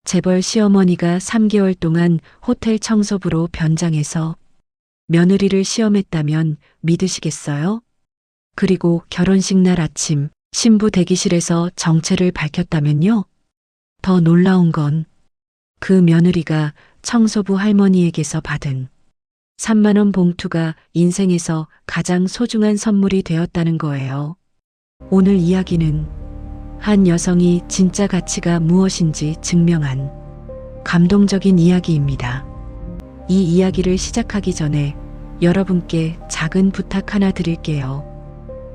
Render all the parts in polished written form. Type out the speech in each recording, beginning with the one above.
재벌 시어머니가 3개월 동안 호텔 청소부로 변장해서 며느리를 시험했다면 믿으시겠어요? 그리고 결혼식 날 아침 신부 대기실에서 정체를 밝혔다면요? 더 놀라운 건 그 며느리가 청소부 할머니에게서 받은 3만 원 봉투가 인생에서 가장 소중한 선물이 되었다는 거예요. 오늘 이야기는 한 여성이 진짜 가치가 무엇인지 증명한 감동적인 이야기입니다. 이 이야기를 시작하기 전에 여러분께 작은 부탁 하나 드릴게요.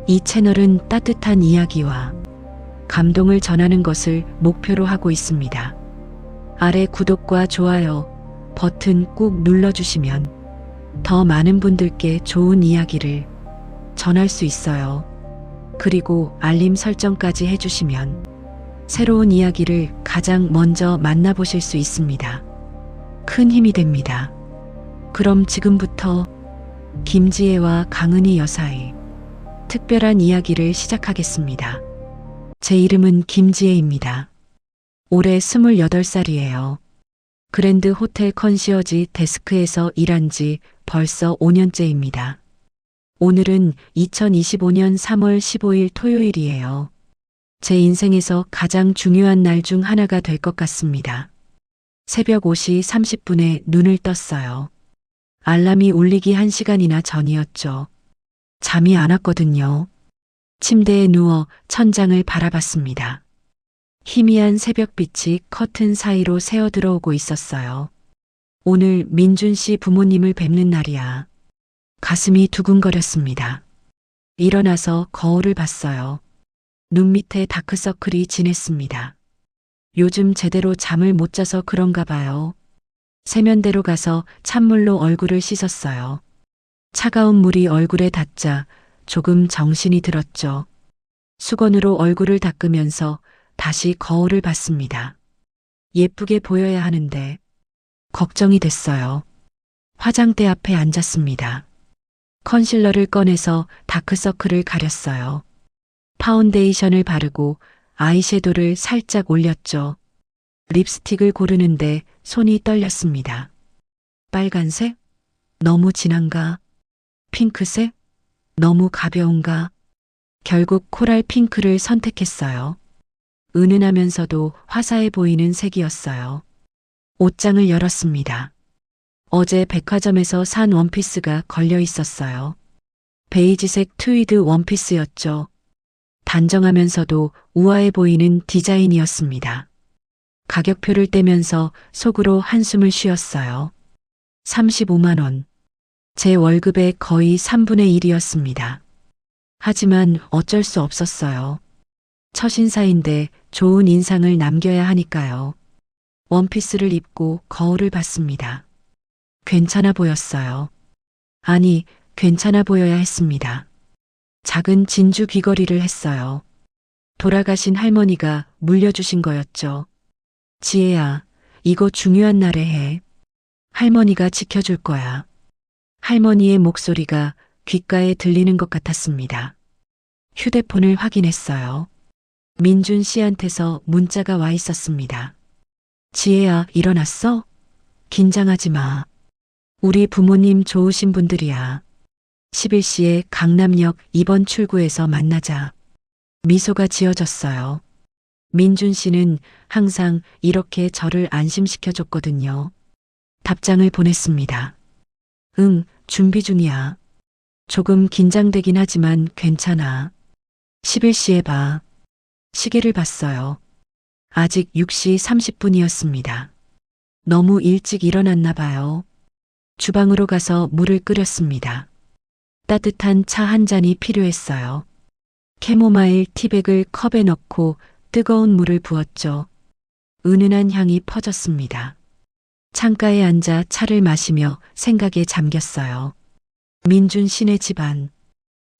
이 채널은 따뜻한 이야기와 감동을 전하는 것을 목표로 하고 있습니다. 아래 구독과 좋아요 버튼 꾹 눌러주시면 더 많은 분들께 좋은 이야기를 전할 수 있어요. 그리고 알림 설정까지 해주시면 새로운 이야기를 가장 먼저 만나보실 수 있습니다. 큰 힘이 됩니다. 그럼 지금부터 김지혜와 강은희 여사의 특별한 이야기를 시작하겠습니다. 제 이름은 김지혜입니다. 올해 28살이에요. 그랜드 호텔 컨시어지 데스크에서 일한 지 벌써 5년째입니다. 오늘은 2025년 3월 15일 토요일이에요. 제 인생에서 가장 중요한 날 중 하나가 될 것 같습니다. 새벽 5시 30분에 눈을 떴어요. 알람이 울리기 1시간이나 전이었죠. 잠이 안 왔거든요. 침대에 누워 천장을 바라봤습니다. 희미한 새벽빛이 커튼 사이로 새어 들어오고 있었어요. 오늘 민준 씨 부모님을 뵙는 날이야. 가슴이 두근거렸습니다. 일어나서 거울을 봤어요. 눈 밑에 다크서클이 진했습니다. 요즘 제대로 잠을 못 자서 그런가 봐요. 세면대로 가서 찬물로 얼굴을 씻었어요. 차가운 물이 얼굴에 닿자 조금 정신이 들었죠. 수건으로 얼굴을 닦으면서 다시 거울을 봤습니다. 예쁘게 보여야 하는데 걱정이 됐어요. 화장대 앞에 앉았습니다. 컨실러를 꺼내서 다크서클을 가렸어요. 파운데이션을 바르고 아이섀도를 살짝 올렸죠. 립스틱을 고르는데 손이 떨렸습니다. 빨간색? 너무 진한가? 핑크색? 너무 가벼운가? 결국 코랄 핑크를 선택했어요. 은은하면서도 화사해 보이는 색이었어요. 옷장을 열었습니다. 어제 백화점에서 산 원피스가 걸려 있었어요. 베이지색 트위드 원피스였죠. 단정하면서도 우아해 보이는 디자인이었습니다. 가격표를 떼면서 속으로 한숨을 쉬었어요. 35만 원. 제 월급의 거의 3분의 1이었습니다. 하지만 어쩔 수 없었어요. 첫인사인데 좋은 인상을 남겨야 하니까요. 원피스를 입고 거울을 봤습니다. 괜찮아 보였어요. 아니, 괜찮아 보여야 했습니다. 작은 진주 귀걸이를 했어요. 돌아가신 할머니가 물려주신 거였죠. 지혜야, 이거 중요한 날에 해. 할머니가 지켜줄 거야. 할머니의 목소리가 귓가에 들리는 것 같았습니다. 휴대폰을 확인했어요. 민준 씨한테서 문자가 와 있었습니다. 지혜야, 일어났어? 긴장하지 마. 우리 부모님 좋으신 분들이야. 11시에 강남역 2번 출구에서 만나자. 미소가 지어졌어요. 민준 씨는 항상 이렇게 저를 안심시켜줬거든요. 답장을 보냈습니다. 응, 준비 중이야. 조금 긴장되긴 하지만 괜찮아. 11시에 봐. 시계를 봤어요. 아직 6시 30분이었습니다. 너무 일찍 일어났나 봐요. 주방으로 가서 물을 끓였습니다. 따뜻한 차 한 잔이 필요했어요. 캐모마일 티백을 컵에 넣고 뜨거운 물을 부었죠. 은은한 향이 퍼졌습니다. 창가에 앉아 차를 마시며 생각에 잠겼어요. 민준 씨네 집안.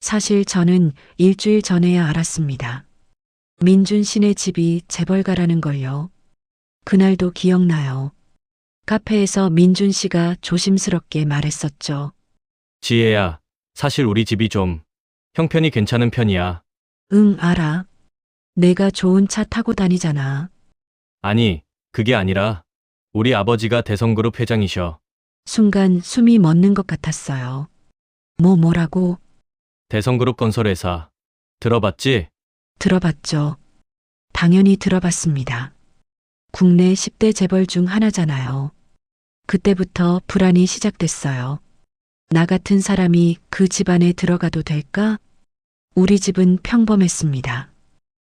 사실 저는 일주일 전에야 알았습니다. 민준 씨네 집이 재벌가라는 걸요. 그날도 기억나요. 카페에서 민준 씨가 조심스럽게 말했었죠. 지혜야, 사실 우리 집이 좀 형편이 괜찮은 편이야. 응, 알아. 내가 좋은 차 타고 다니잖아. 아니, 그게 아니라 우리 아버지가 대성그룹 회장이셔. 순간 숨이 멎는 것 같았어요. 뭐라고? 대성그룹 건설회사. 들어봤지? 들어봤죠. 당연히 들어봤습니다. 국내 10대 재벌 중 하나잖아요. 그때부터 불안이 시작됐어요. 나 같은 사람이 그 집안에 들어가도 될까? 우리 집은 평범했습니다.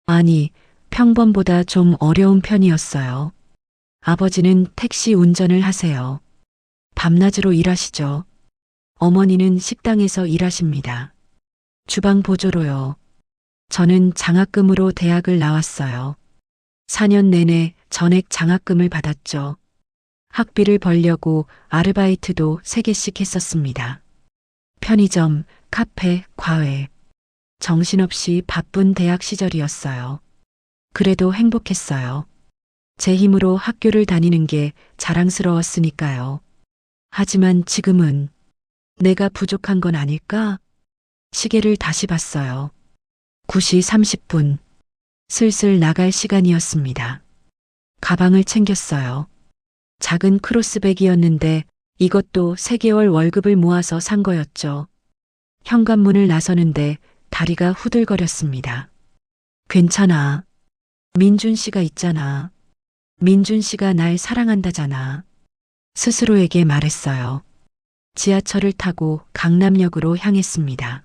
아니, 평범보다 좀 어려운 편이었어요. 아버지는 택시 운전을 하세요. 밤낮으로 일하시죠. 어머니는 식당에서 일하십니다. 주방 보조로요. 저는 장학금으로 대학을 나왔어요. 4년 내내 전액 장학금을 받았죠. 학비를 벌려고 아르바이트도 3개씩 했었습니다. 편의점, 카페, 과외. 정신없이 바쁜 대학 시절이었어요. 그래도 행복했어요. 제 힘으로 학교를 다니는 게 자랑스러웠으니까요. 하지만 지금은 내가 부족한 건 아닐까? 시계를 다시 봤어요. 9시 30분. 슬슬 나갈 시간이었습니다. 가방을 챙겼어요. 작은 크로스백이었는데 이것도 3개월 월급을 모아서 산 거였죠. 현관문을 나서는데 다리가 후들거렸습니다. 괜찮아. 민준 씨가 있잖아. 민준 씨가 날 사랑한다잖아. 스스로에게 말했어요. 지하철을 타고 강남역으로 향했습니다.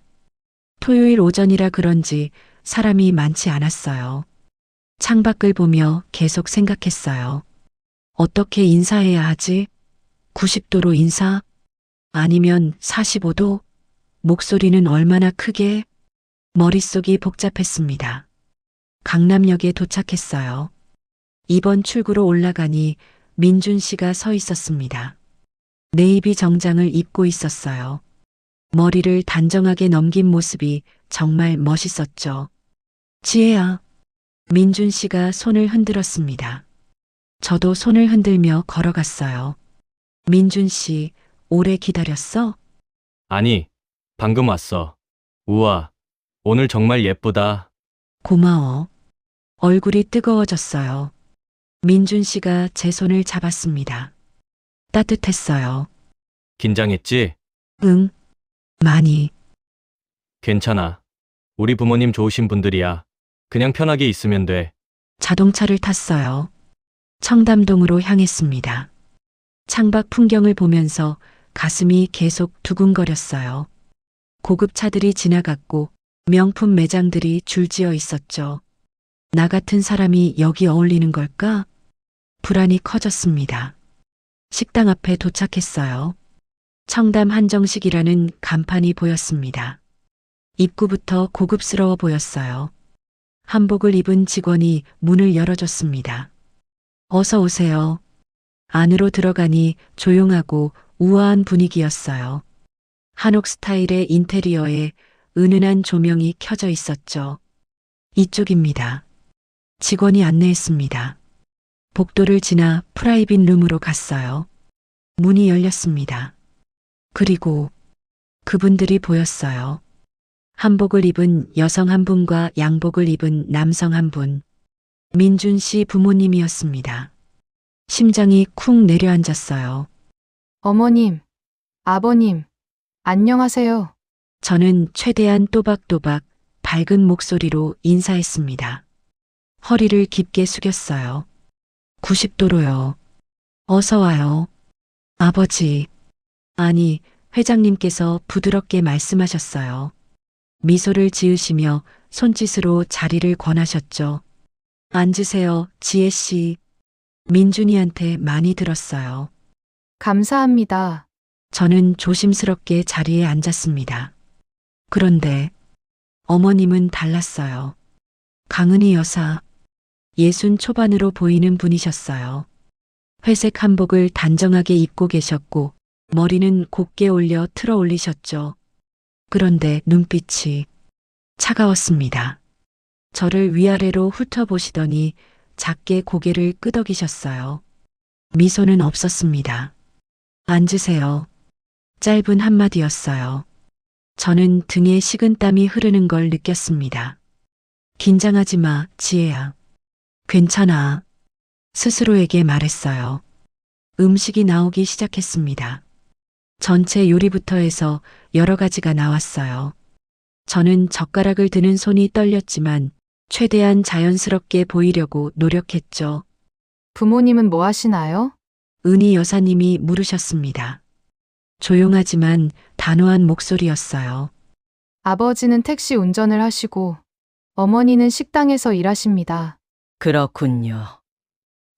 토요일 오전이라 그런지 사람이 많지 않았어요. 창밖을 보며 계속 생각했어요. 어떻게 인사해야 하지? 90도로 인사? 아니면 45도? 목소리는 얼마나 크게? 머릿속이 복잡했습니다. 강남역에 도착했어요. 2번 출구로 올라가니 민준 씨가 서 있었습니다. 네이비 정장을 입고 있었어요. 머리를 단정하게 넘긴 모습이 정말 멋있었죠. 지혜야. 민준 씨가 손을 흔들었습니다. 저도 손을 흔들며 걸어갔어요. 민준 씨, 오래 기다렸어? 아니, 방금 왔어. 우와, 오늘 정말 예쁘다. 고마워. 얼굴이 뜨거워졌어요. 민준 씨가 제 손을 잡았습니다. 따뜻했어요. 긴장했지? 응, 많이. 괜찮아. 우리 부모님 좋으신 분들이야. 그냥 편하게 있으면 돼. 자동차를 탔어요. 청담동으로 향했습니다. 창밖 풍경을 보면서 가슴이 계속 두근거렸어요. 고급 차들이 지나갔고 명품 매장들이 줄지어 있었죠. 나 같은 사람이 여기 어울리는 걸까? 불안이 커졌습니다. 식당 앞에 도착했어요. 청담 한정식이라는 간판이 보였습니다. 입구부터 고급스러워 보였어요. 한복을 입은 직원이 문을 열어줬습니다. 어서 오세요. 안으로 들어가니 조용하고 우아한 분위기였어요. 한옥 스타일의 인테리어에 은은한 조명이 켜져 있었죠. 이쪽입니다. 직원이 안내했습니다. 복도를 지나 프라이빗 룸으로 갔어요. 문이 열렸습니다. 그리고 그분들이 보였어요. 한복을 입은 여성 한 분과 양복을 입은 남성 한 분. 민준 씨 부모님이었습니다. 심장이 쿵 내려앉았어요. 어머님, 아버님, 안녕하세요. 저는 최대한 또박또박 밝은 목소리로 인사했습니다. 허리를 깊게 숙였어요. 90도로요. 어서 와요. 아버지. 아니, 회장님께서 부드럽게 말씀하셨어요. 미소를 지으시며 손짓으로 자리를 권하셨죠. 앉으세요, 지혜 씨. 민준이한테 많이 들었어요. 감사합니다. 저는 조심스럽게 자리에 앉았습니다. 그런데 어머님은 달랐어요. 강은희 여사, 60 초반으로 보이는 분이셨어요. 회색 한복을 단정하게 입고 계셨고 머리는 곱게 올려 틀어 올리셨죠. 그런데 눈빛이 차가웠습니다. 저를 위아래로 훑어보시더니 작게 고개를 끄덕이셨어요. 미소는 없었습니다. 앉으세요. 짧은 한마디였어요. 저는 등에 식은땀이 흐르는 걸 느꼈습니다. 긴장하지 마, 지혜야. 괜찮아. 스스로에게 말했어요. 음식이 나오기 시작했습니다. 전체 요리부터 해서 여러 가지가 나왔어요. 저는 젓가락을 드는 손이 떨렸지만 최대한 자연스럽게 보이려고 노력했죠. 부모님은 뭐 하시나요? 은희 여사님이 물으셨습니다. 조용하지만 단호한 목소리였어요. 아버지는 택시 운전을 하시고 어머니는 식당에서 일하십니다. 그렇군요.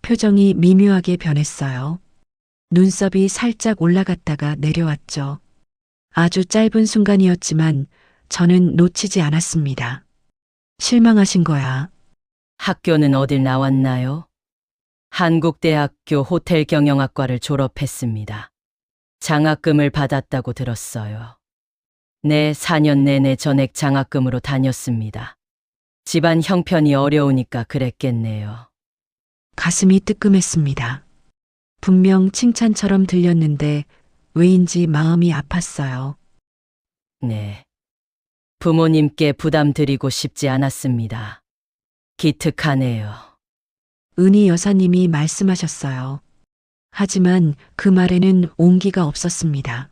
표정이 미묘하게 변했어요. 눈썹이 살짝 올라갔다가 내려왔죠. 아주 짧은 순간이었지만 저는 놓치지 않았습니다. 실망하신 거야. 학교는 어딜 나왔나요? 한국대학교 호텔경영학과를 졸업했습니다. 장학금을 받았다고 들었어요. 네, 4년 내내 전액 장학금으로 다녔습니다. 집안 형편이 어려우니까 그랬겠네요. 가슴이 뜨끔했습니다. 분명 칭찬처럼 들렸는데 왜인지 마음이 아팠어요. 네. 부모님께 부담 드리고 싶지 않았습니다. 기특하네요. 은희 여사님이 말씀하셨어요. 하지만 그 말에는 온기가 없었습니다.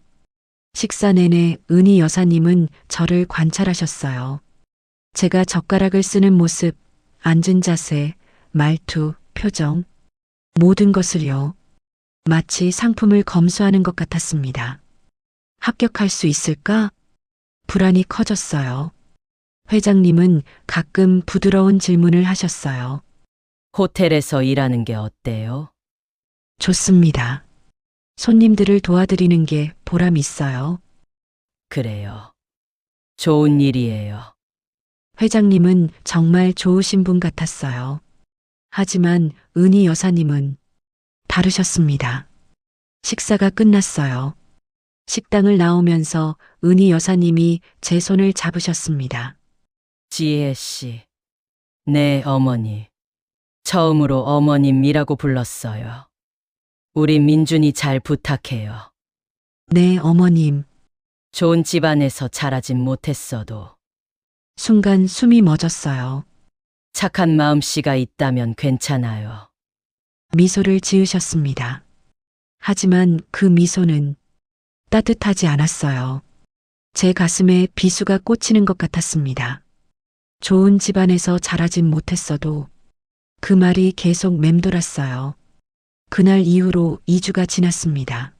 식사 내내 은희 여사님은 저를 관찰하셨어요. 제가 젓가락을 쓰는 모습, 앉은 자세, 말투, 표정, 모든 것을요. 마치 상품을 검수하는 것 같았습니다. 합격할 수 있을까? 불안이 커졌어요. 회장님은 가끔 부드러운 질문을 하셨어요. 호텔에서 일하는 게 어때요? 좋습니다. 손님들을 도와드리는 게 보람 있어요. 그래요. 좋은 일이에요. 회장님은 정말 좋으신 분 같았어요. 하지만 은희 여사님은 다르셨습니다. 식사가 끝났어요. 식당을 나오면서 은희 여사님이 제 손을 잡으셨습니다. 지혜 씨. 네, 어머니. 처음으로 어머님이라고 불렀어요. 우리 민준이 잘 부탁해요. 네, 어머님. 좋은 집안에서 자라진 못했어도 순간 숨이 멎었어요. 착한 마음씨가 있다면 괜찮아요. 미소를 지으셨습니다. 하지만 그 미소는 따뜻하지 않았어요. 제 가슴에 비수가 꽂히는 것 같았습니다. 좋은 집안에서 자라진 못했어도 그 말이 계속 맴돌았어요. 그날 이후로 2주가 지났습니다.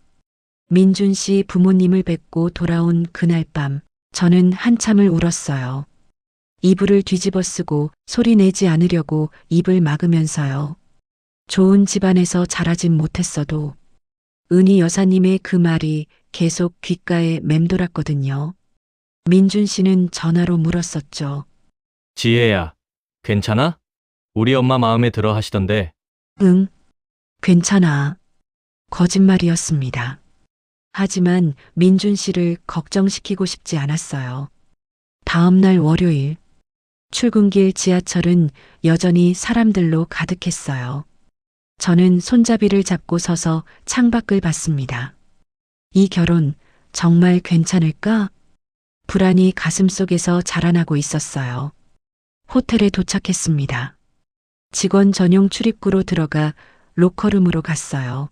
민준 씨 부모님을 뵙고 돌아온 그날 밤, 저는 한참을 울었어요. 이불을 뒤집어 쓰고 소리 내지 않으려고 입을 막으면서요. 좋은 집안에서 자라진 못했어도 은희 여사님의 그 말이 계속 귓가에 맴돌았거든요. 민준 씨는 전화로 물었었죠. 지혜야, 괜찮아? 우리 엄마 마음에 들어 하시던데. 응, 괜찮아. 거짓말이었습니다. 하지만 민준 씨를 걱정시키고 싶지 않았어요. 다음 날 월요일, 출근길 지하철은 여전히 사람들로 가득했어요. 저는 손잡이를 잡고 서서 창밖을 봤습니다. 이 결혼 정말 괜찮을까? 불안이 가슴속에서 자라나고 있었어요. 호텔에 도착했습니다. 직원 전용 출입구로 들어가 로커룸으로 갔어요.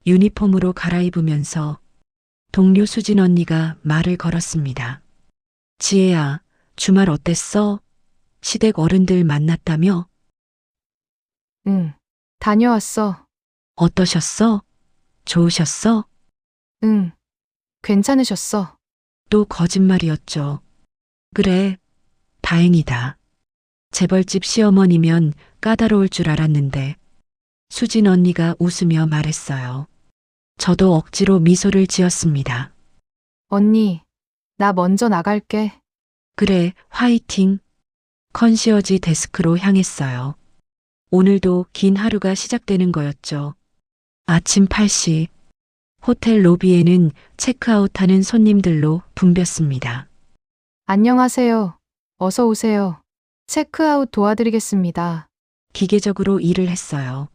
유니폼으로 갈아입으면서 동료 수진 언니가 말을 걸었습니다. 지혜야, 주말 어땠어? 시댁 어른들 만났다며? 응. 다녀왔어. 어떠셨어? 좋으셨어? 응. 괜찮으셨어. 또 거짓말이었죠. 그래, 다행이다. 재벌집 시어머니면 까다로울 줄 알았는데 수진 언니가 웃으며 말했어요. 저도 억지로 미소를 지었습니다. 언니, 나 먼저 나갈게. 그래, 화이팅. 컨시어지 데스크로 향했어요. 오늘도 긴 하루가 시작되는 거였죠. 아침 8시, 호텔 로비에는 체크아웃하는 손님들로 붐볐습니다. 안녕하세요. 어서 오세요. 체크아웃 도와드리겠습니다. 기계적으로 일을 했어요.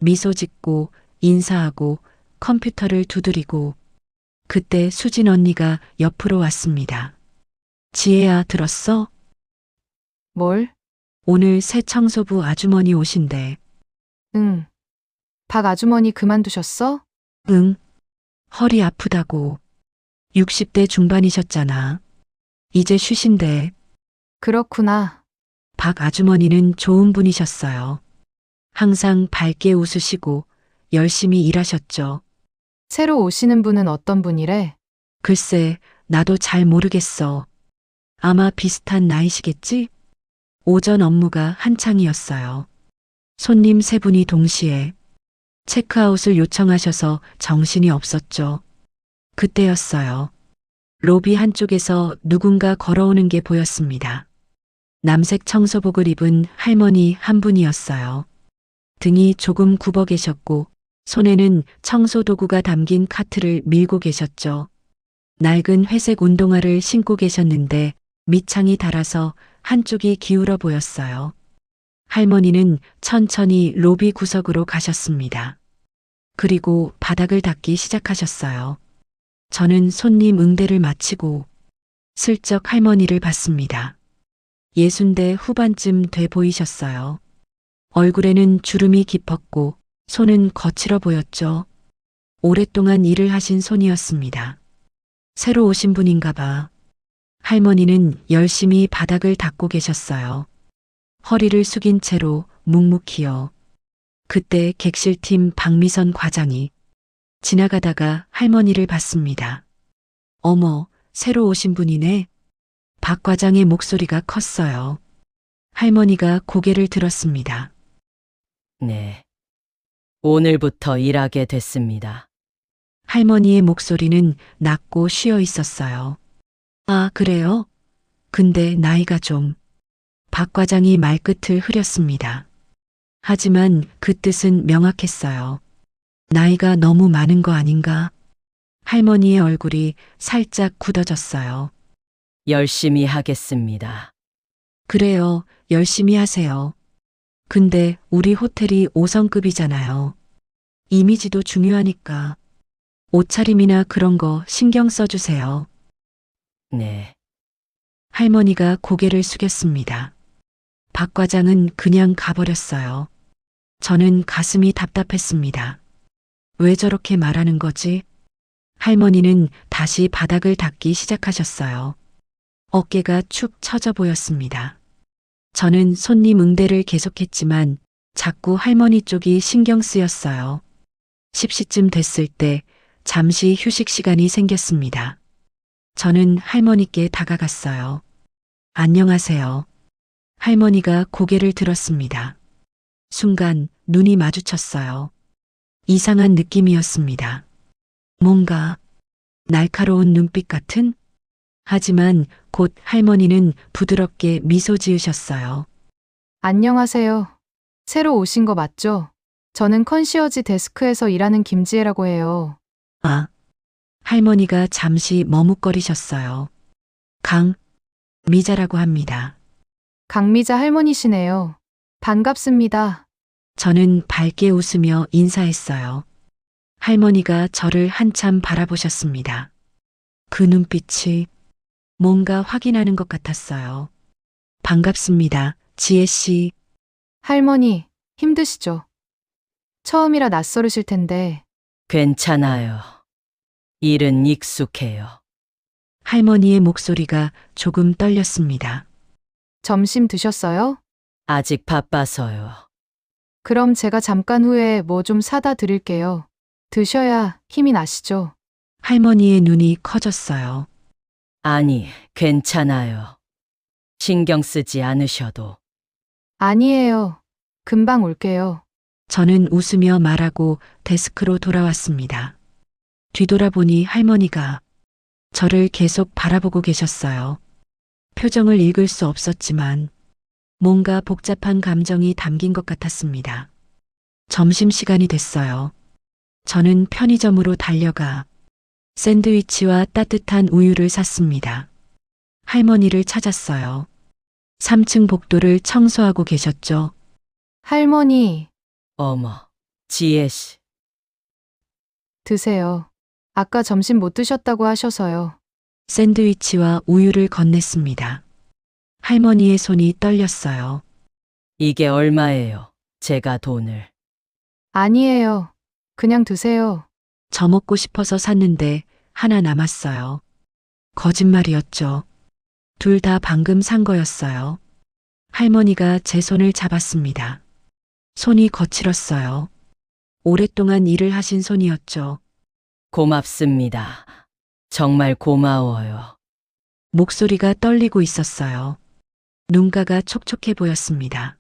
미소 짓고 인사하고 컴퓨터를 두드리고 그때 수진 언니가 옆으로 왔습니다. 지혜야, 들었어? 뭘? 오늘 새 청소부 아주머니 오신대. 응. 박 아주머니 그만두셨어? 응. 허리 아프다고. 60대 중반이셨잖아. 이제 쉬신대. 그렇구나. 박 아주머니는 좋은 분이셨어요. 항상 밝게 웃으시고 열심히 일하셨죠. 새로 오시는 분은 어떤 분이래? 글쎄, 나도 잘 모르겠어. 아마 비슷한 나이시겠지? 오전 업무가 한창이었어요. 손님 세 분이 동시에 체크아웃을 요청하셔서 정신이 없었죠. 그때였어요. 로비 한쪽에서 누군가 걸어오는 게 보였습니다. 남색 청소복을 입은 할머니 한 분이었어요. 등이 조금 굽어 계셨고 손에는 청소도구가 담긴 카트를 밀고 계셨죠. 낡은 회색 운동화를 신고 계셨는데 밑창이 닳아서 한쪽이 기울어 보였어요. 할머니는 천천히 로비 구석으로 가셨습니다. 그리고 바닥을 닦기 시작하셨어요. 저는 손님 응대를 마치고 슬쩍 할머니를 봤습니다. 60대 후반쯤 돼 보이셨어요. 얼굴에는 주름이 깊었고 손은 거칠어 보였죠. 오랫동안 일을 하신 손이었습니다. 새로 오신 분인가 봐. 할머니는 열심히 바닥을 닦고 계셨어요. 허리를 숙인 채로 묵묵히요. 그때 객실팀 박미선 과장이 지나가다가 할머니를 봤습니다. 어머, 새로 오신 분이네. 박 과장의 목소리가 컸어요. 할머니가 고개를 들었습니다. 네. 오늘부터 일하게 됐습니다. 할머니의 목소리는 낮고 쉬어 있었어요. 아, 그래요? 근데 나이가 좀. 박 과장이 말끝을 흐렸습니다. 하지만 그 뜻은 명확했어요. 나이가 너무 많은 거 아닌가? 할머니의 얼굴이 살짝 굳어졌어요. 열심히 하겠습니다. 그래요, 열심히 하세요. 근데 우리 호텔이 5성급이잖아요. 이미지도 중요하니까. 옷차림이나 그런 거 신경 써주세요. 네. 할머니가 고개를 숙였습니다. 박 과장은 그냥 가버렸어요. 저는 가슴이 답답했습니다. 왜 저렇게 말하는 거지? 할머니는 다시 바닥을 닦기 시작하셨어요. 어깨가 축 처져 보였습니다. 저는 손님 응대를 계속했지만 자꾸 할머니 쪽이 신경 쓰였어요. 10시쯤 됐을 때 잠시 휴식 시간이 생겼습니다. 저는 할머니께 다가갔어요. 안녕하세요. 할머니가 고개를 들었습니다. 순간 눈이 마주쳤어요. 이상한 느낌이었습니다. 뭔가 날카로운 눈빛 같은? 하지만 곧 할머니는 부드럽게 미소 지으셨어요. 안녕하세요. 새로 오신 거 맞죠? 저는 컨시어지 데스크에서 일하는 김지혜라고 해요. 아, 할머니가 잠시 머뭇거리셨어요. 미자라고 합니다. 강미자 할머니시네요. 반갑습니다. 저는 밝게 웃으며 인사했어요. 할머니가 저를 한참 바라보셨습니다. 그 눈빛이 뭔가 확인하는 것 같았어요. 반갑습니다, 지혜 씨. 할머니, 힘드시죠? 처음이라 낯설으실 텐데. 괜찮아요. 일은 익숙해요. 할머니의 목소리가 조금 떨렸습니다. 점심 드셨어요? 아직 바빠서요. 그럼 제가 잠깐 후에 뭐 좀 사다 드릴게요. 드셔야 힘이 나시죠? 할머니의 눈이 커졌어요. 아니, 괜찮아요. 신경 쓰지 않으셔도. 아니에요. 금방 올게요. 저는 웃으며 말하고 데스크로 돌아왔습니다. 뒤돌아보니 할머니가 저를 계속 바라보고 계셨어요. 표정을 읽을 수 없었지만 뭔가 복잡한 감정이 담긴 것 같았습니다. 점심시간이 됐어요. 저는 편의점으로 달려가 샌드위치와 따뜻한 우유를 샀습니다. 할머니를 찾았어요. 3층 복도를 청소하고 계셨죠. 할머니, 어머, 지혜 씨. 드세요. 아까 점심 못 드셨다고 하셔서요. 샌드위치와 우유를 건넸습니다. 할머니의 손이 떨렸어요. 이게 얼마예요? 제가 돈을. 아니에요. 그냥 드세요. 저 먹고 싶어서 샀는데 하나 남았어요. 거짓말이었죠. 둘 다 방금 산 거였어요. 할머니가 제 손을 잡았습니다. 손이 거칠었어요. 오랫동안 일을 하신 손이었죠. 고맙습니다. 정말 고마워요. 목소리가 떨리고 있었어요. 눈가가 촉촉해 보였습니다.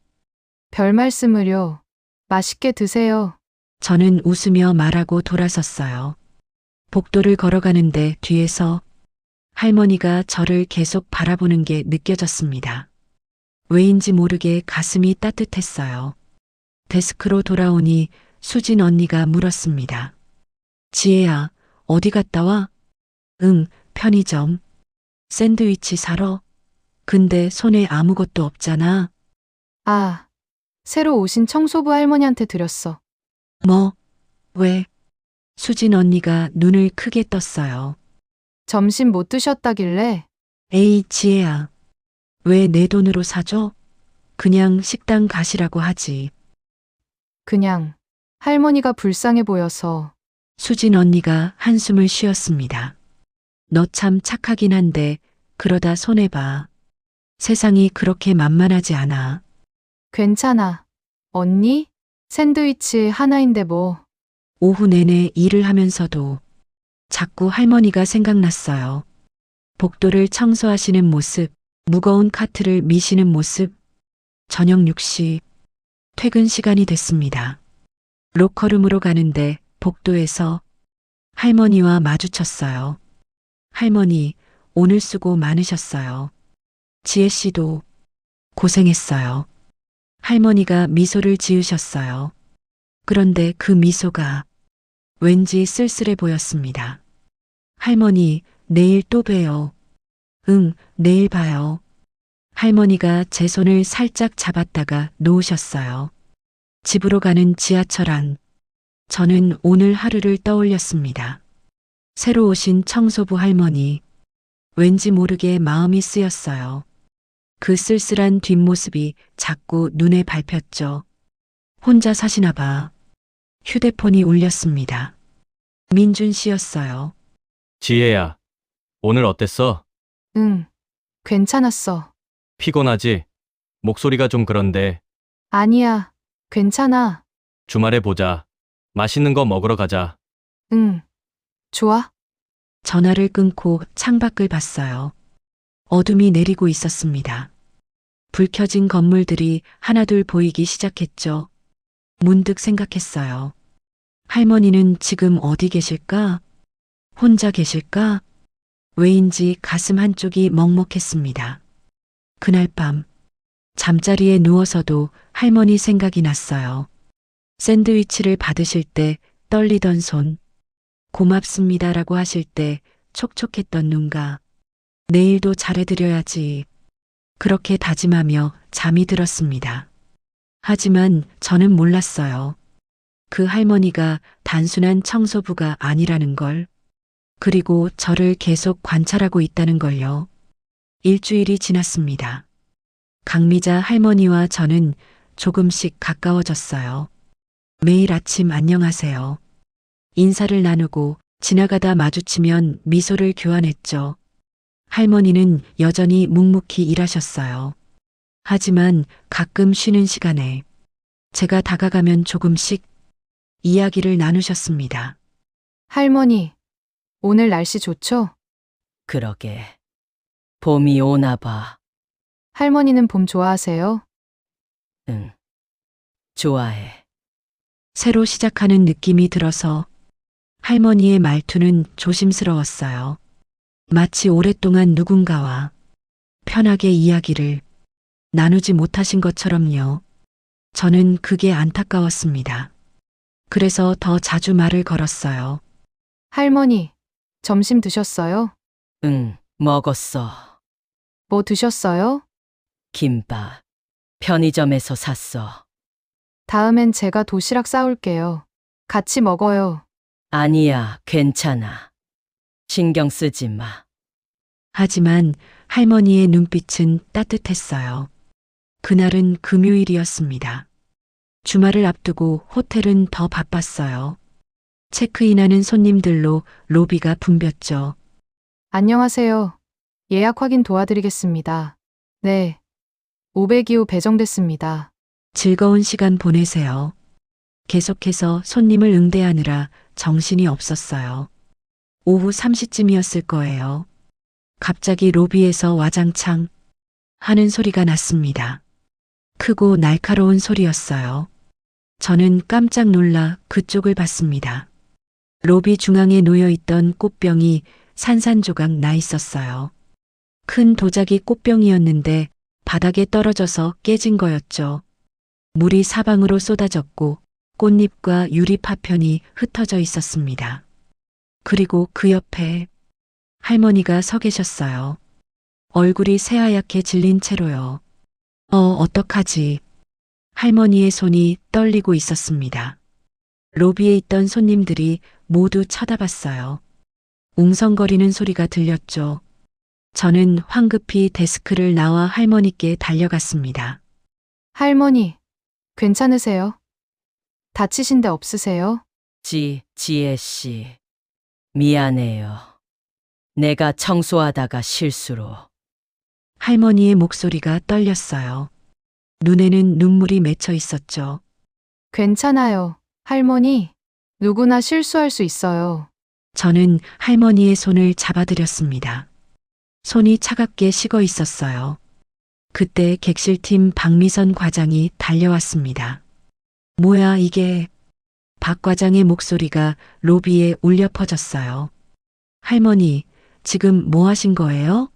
별 말씀을요. 맛있게 드세요. 저는 웃으며 말하고 돌아섰어요. 복도를 걸어가는데 뒤에서 할머니가 저를 계속 바라보는 게 느껴졌습니다. 왜인지 모르게 가슴이 따뜻했어요. 데스크로 돌아오니 수진 언니가 물었습니다. 지혜야, 어디 갔다 와? 응, 편의점. 샌드위치 사러? 근데 손에 아무것도 없잖아. 아, 새로 오신 청소부 할머니한테 드렸어. 뭐? 왜? 수진 언니가 눈을 크게 떴어요. 점심 못 드셨다길래 에이, 지혜야. 왜 내 돈으로 사줘? 그냥 식당 가시라고 하지. 그냥 할머니가 불쌍해 보여서. 수진 언니가 한숨을 쉬었습니다. 너 참 착하긴 한데 그러다 손해봐. 세상이 그렇게 만만하지 않아. 괜찮아. 언니? 샌드위치 하나인데 뭐. 오후 내내 일을 하면서도 자꾸 할머니가 생각났어요. 복도를 청소하시는 모습, 무거운 카트를 미시는 모습. 저녁 6시, 퇴근 시간이 됐습니다. 로커룸으로 가는데 복도에서 할머니와 마주쳤어요. 할머니, 오늘 수고 많으셨어요. 지혜 씨도 고생했어요. 할머니가 미소를 지으셨어요. 그런데 그 미소가 왠지 쓸쓸해 보였습니다. 할머니, 내일 또 봬요. 응, 내일 봐요. 할머니가 제 손을 살짝 잡았다가 놓으셨어요. 집으로 가는 지하철 안. 저는 오늘 하루를 떠올렸습니다. 새로 오신 청소부 할머니. 왠지 모르게 마음이 쓰였어요. 그 쓸쓸한 뒷모습이 자꾸 눈에 밟혔죠. 혼자 사시나 봐. 휴대폰이 울렸습니다. 민준 씨였어요. 지혜야, 오늘 어땠어? 응. 괜찮았어. 피곤하지? 목소리가 좀 그런데 아니야. 괜찮아. 주말에 보자. 맛있는 거 먹으러 가자. 응. 좋아? 전화를 끊고 창밖을 봤어요. 어둠이 내리고 있었습니다. 불 켜진 건물들이 하나둘 보이기 시작했죠. 문득 생각했어요. 할머니는 지금 어디 계실까? 혼자 계실까? 왜인지 가슴 한쪽이 먹먹했습니다. 그날 밤, 잠자리에 누워서도 할머니 생각이 났어요. 샌드위치를 받으실 때 떨리던 손, 고맙습니다라고 하실 때 촉촉했던 눈가, 내일도 잘해드려야지. 그렇게 다짐하며 잠이 들었습니다. 하지만 저는 몰랐어요. 그 할머니가 단순한 청소부가 아니라는 걸, 그리고 저를 계속 관찰하고 있다는 걸요. 일주일이 지났습니다. 강미자 할머니와 저는 조금씩 가까워졌어요. 매일 아침 안녕하세요. 인사를 나누고 지나가다 마주치면 미소를 교환했죠. 할머니는 여전히 묵묵히 일하셨어요. 하지만 가끔 쉬는 시간에 제가 다가가면 조금씩 이야기를 나누셨습니다. 할머니, 오늘 날씨 좋죠? 그러게. 봄이 오나 봐. 할머니는 봄 좋아하세요? 응. 좋아해. 새로 시작하는 느낌이 들어서 할머니의 말투는 조심스러웠어요. 마치 오랫동안 누군가와 편하게 이야기를 나누지 못하신 것처럼요. 저는 그게 안타까웠습니다. 그래서 더 자주 말을 걸었어요. 할머니, 점심 드셨어요? 응, 먹었어. 뭐 드셨어요? 김밥. 편의점에서 샀어. 다음엔 제가 도시락 싸올게요. 같이 먹어요. 아니야, 괜찮아. 신경 쓰지 마. 하지만 할머니의 눈빛은 따뜻했어요. 그날은 금요일이었습니다. 주말을 앞두고 호텔은 더 바빴어요. 체크인하는 손님들로 로비가 붐볐죠. 안녕하세요. 예약 확인 도와드리겠습니다. 네. 502호 배정됐습니다. 즐거운 시간 보내세요. 계속해서 손님을 응대하느라 정신이 없었어요. 오후 3시쯤이었을 거예요. 갑자기 로비에서 와장창 하는 소리가 났습니다. 크고 날카로운 소리였어요. 저는 깜짝 놀라 그쪽을 봤습니다. 로비 중앙에 놓여있던 꽃병이 산산조각 나 있었어요. 큰 도자기 꽃병이었는데 바닥에 떨어져서 깨진 거였죠. 물이 사방으로 쏟아졌고 꽃잎과 유리 파편이 흩어져 있었습니다. 그리고 그 옆에 할머니가 서 계셨어요. 얼굴이 새하얗게 질린 채로요. 어떡하지? 할머니의 손이 떨리고 있었습니다. 로비에 있던 손님들이 모두 쳐다봤어요. 웅성거리는 소리가 들렸죠. 저는 황급히 데스크를 나와 할머니께 달려갔습니다. 할머니, 괜찮으세요? 다치신 데 없으세요? 지혜 씨. 미안해요. 내가 청소하다가 실수로. 할머니의 목소리가 떨렸어요. 눈에는 눈물이 맺혀 있었죠. 괜찮아요. 할머니, 누구나 실수할 수 있어요. 저는 할머니의 손을 잡아드렸습니다. 손이 차갑게 식어 있었어요. 그때 객실팀 박미선 과장이 달려왔습니다. 뭐야 이게? 박 과장의 목소리가 로비에 울려 퍼졌어요. 할머니, 지금 뭐 하신 거예요?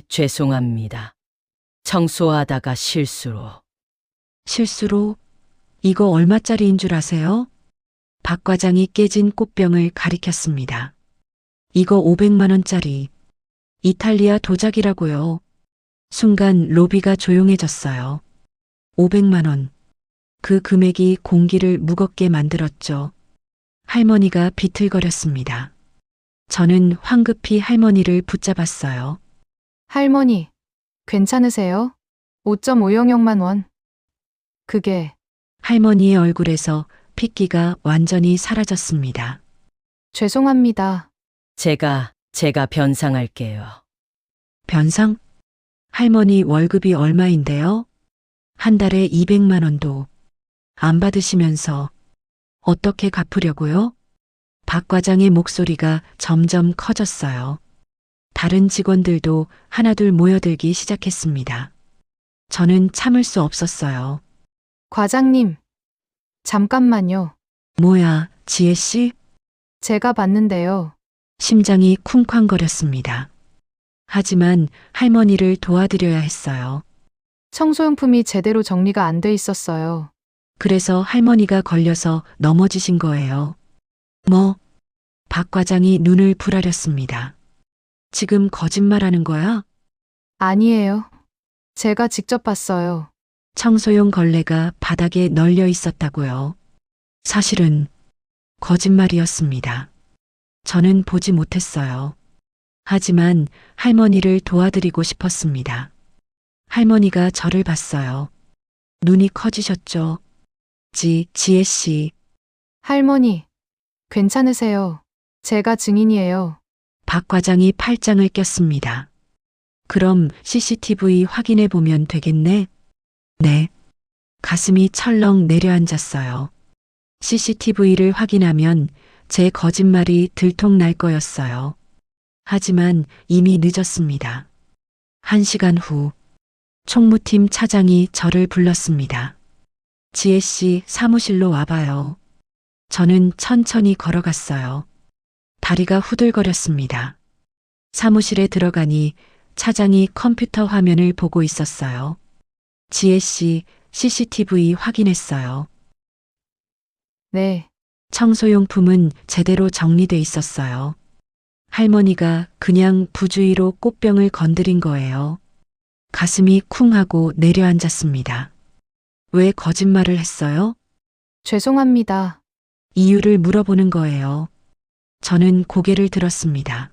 죄송합니다. 청소하다가 실수로. 실수로? 이거 얼마짜리인 줄 아세요? 박 과장이 깨진 꽃병을 가리켰습니다. 이거 500만 원짜리. 이탈리아 도자기라고요. 순간 로비가 조용해졌어요. 500만 원. 그 금액이 공기를 무겁게 만들었죠. 할머니가 비틀거렸습니다. 저는 황급히 할머니를 붙잡았어요. 할머니, 괜찮으세요? 5.5영역만 원. 그게 할머니의 얼굴에서 핏기가 완전히 사라졌습니다. 죄송합니다. 제가 변상할게요. 변상? 할머니 월급이 얼마인데요? 한 달에 200만 원도 안 받으시면서 어떻게 갚으려고요? 박 과장의 목소리가 점점 커졌어요. 다른 직원들도 하나둘 모여들기 시작했습니다. 저는 참을 수 없었어요. 과장님, 잠깐만요. 뭐야, 지혜 씨? 제가 봤는데요. 심장이 쿵쾅거렸습니다. 하지만 할머니를 도와드려야 했어요. 청소용품이 제대로 정리가 안 돼 있었어요. 그래서 할머니가 걸려서 넘어지신 거예요. 뭐? 박 과장이 눈을 부라렸습니다. 지금 거짓말하는 거야? 아니에요. 제가 직접 봤어요. 청소용 걸레가 바닥에 널려 있었다고요. 사실은 거짓말이었습니다. 저는 보지 못했어요. 하지만 할머니를 도와드리고 싶었습니다. 할머니가 저를 봤어요. 눈이 커지셨죠. 지혜 씨. 할머니, 괜찮으세요? 제가 증인이에요. 박 과장이 팔짱을 꼈습니다. 그럼 CCTV 확인해 보면 되겠네? 네. 가슴이 철렁 내려앉았어요. CCTV를 확인하면 제 거짓말이 들통날 거였어요. 하지만 이미 늦었습니다. 1시간 후, 총무팀 차장이 저를 불렀습니다. 지혜 씨 사무실로 와봐요. 저는 천천히 걸어갔어요. 다리가 후들거렸습니다. 사무실에 들어가니 차장이 컴퓨터 화면을 보고 있었어요. 지혜 씨 CCTV 확인했어요. 네. 청소용품은 제대로 정리돼 있었어요. 할머니가 그냥 부주의로 꽃병을 건드린 거예요. 가슴이 쿵하고 내려앉았습니다. 왜 거짓말을 했어요? 죄송합니다. 이유를 물어보는 거예요. 저는 고개를 들었습니다.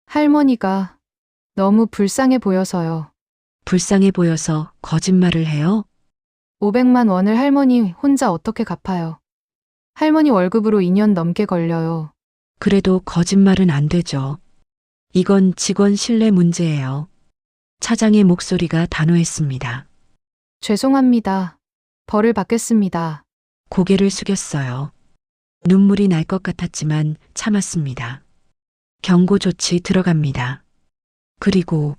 할머니가 너무 불쌍해 보여서요. 불쌍해 보여서 거짓말을 해요? 500만 원을 할머니 혼자 어떻게 갚아요? 할머니 월급으로 2년 넘게 걸려요. 그래도 거짓말은 안 되죠. 이건 직원 신뢰 문제예요. 차장의 목소리가 단호했습니다. 죄송합니다. 벌을 받겠습니다. 고개를 숙였어요. 눈물이 날 것 같았지만 참았습니다. 경고 조치 들어갑니다. 그리고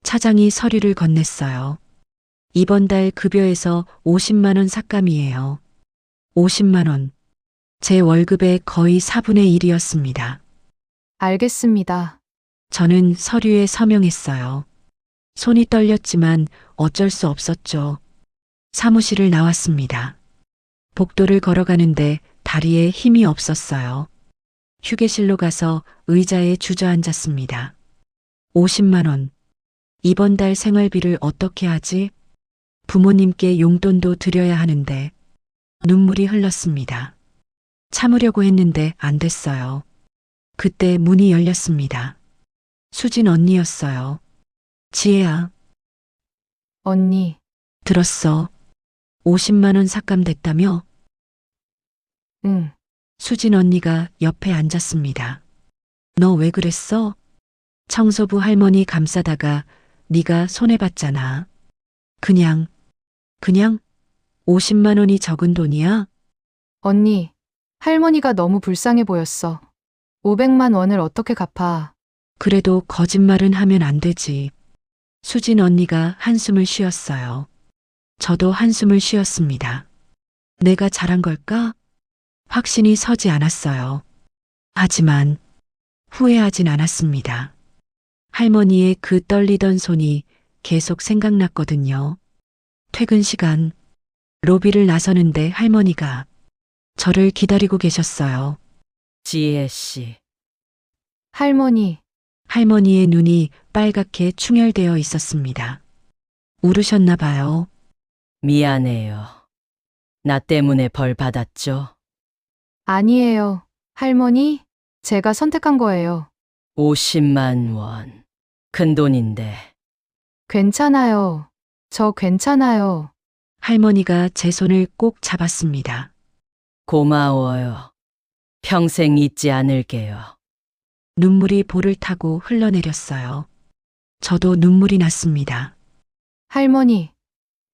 차장이 서류를 건넸어요. 이번 달 급여에서 50만 원 삭감이에요. 50만 원. 제 월급의 거의 4분의 1이었습니다. 알겠습니다. 저는 서류에 서명했어요. 손이 떨렸지만 어쩔 수 없었죠. 사무실을 나왔습니다. 복도를 걸어가는데 다리에 힘이 없었어요. 휴게실로 가서 의자에 주저앉았습니다. 50만 원. 이번 달 생활비를 어떻게 하지? 부모님께 용돈도 드려야 하는데 눈물이 흘렀습니다. 참으려고 했는데 안 됐어요. 그때 문이 열렸습니다. 수진 언니였어요. 지혜야, 언니, 들었어. 50만 원 삭감됐다며? 응. 수진 언니가 옆에 앉았습니다. 너 왜 그랬어? 청소부 할머니 감싸다가 네가 손해봤잖아. 그냥 50만 원이 적은 돈이야? 언니, 할머니가 너무 불쌍해 보였어. 500만 원을 어떻게 갚아? 그래도 거짓말은 하면 안 되지. 수진 언니가 한숨을 쉬었어요. 저도 한숨을 쉬었습니다. 내가 잘한 걸까? 확신이 서지 않았어요. 하지만 후회하진 않았습니다. 할머니의 그 떨리던 손이 계속 생각났거든요. 퇴근 시간, 로비를 나서는데 할머니가 저를 기다리고 계셨어요. 지혜 씨, 할머니, 할머니의 눈이 빨갛게 충혈되어 있었습니다. 울으셨나 봐요. 미안해요. 나 때문에 벌 받았죠? 아니에요. 할머니, 제가 선택한 거예요. 50만 원. 큰 돈인데. 괜찮아요. 저 괜찮아요. 할머니가 제 손을 꼭 잡았습니다. 고마워요. 평생 잊지 않을게요. 눈물이 볼을 타고 흘러내렸어요. 저도 눈물이 났습니다. 할머니,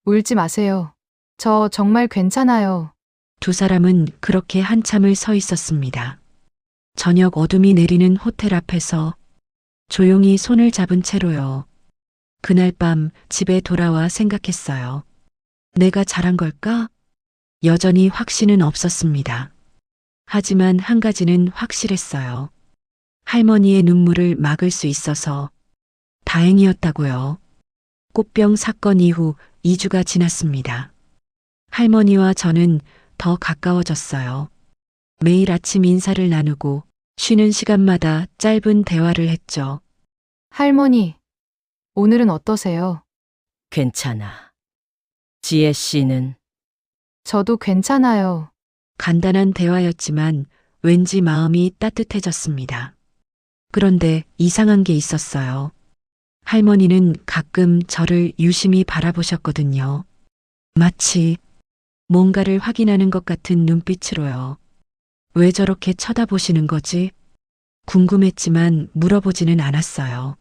울지 마세요. 저 정말 괜찮아요. 두 사람은 그렇게 한참을 서 있었습니다. 저녁 어둠이 내리는 호텔 앞에서 조용히 손을 잡은 채로요. 그날 밤 집에 돌아와 생각했어요. 내가 잘한 걸까? 여전히 확신은 없었습니다. 하지만 한 가지는 확실했어요. 할머니의 눈물을 막을 수 있어서 다행이었다고요. 꽃병 사건 이후 2주가 지났습니다. 할머니와 저는 더 가까워졌어요. 매일 아침 인사를 나누고 쉬는 시간마다 짧은 대화를 했죠. 할머니, 오늘은 어떠세요? 괜찮아. 지혜 씨는 저도 괜찮아요. 간단한 대화였지만 왠지 마음이 따뜻해졌습니다. 그런데 이상한 게 있었어요. 할머니는 가끔 저를 유심히 바라보셨거든요. 마치 뭔가를 확인하는 것 같은 눈빛으로요. 왜 저렇게 쳐다보시는 거지? 궁금했지만 물어보지는 않았어요.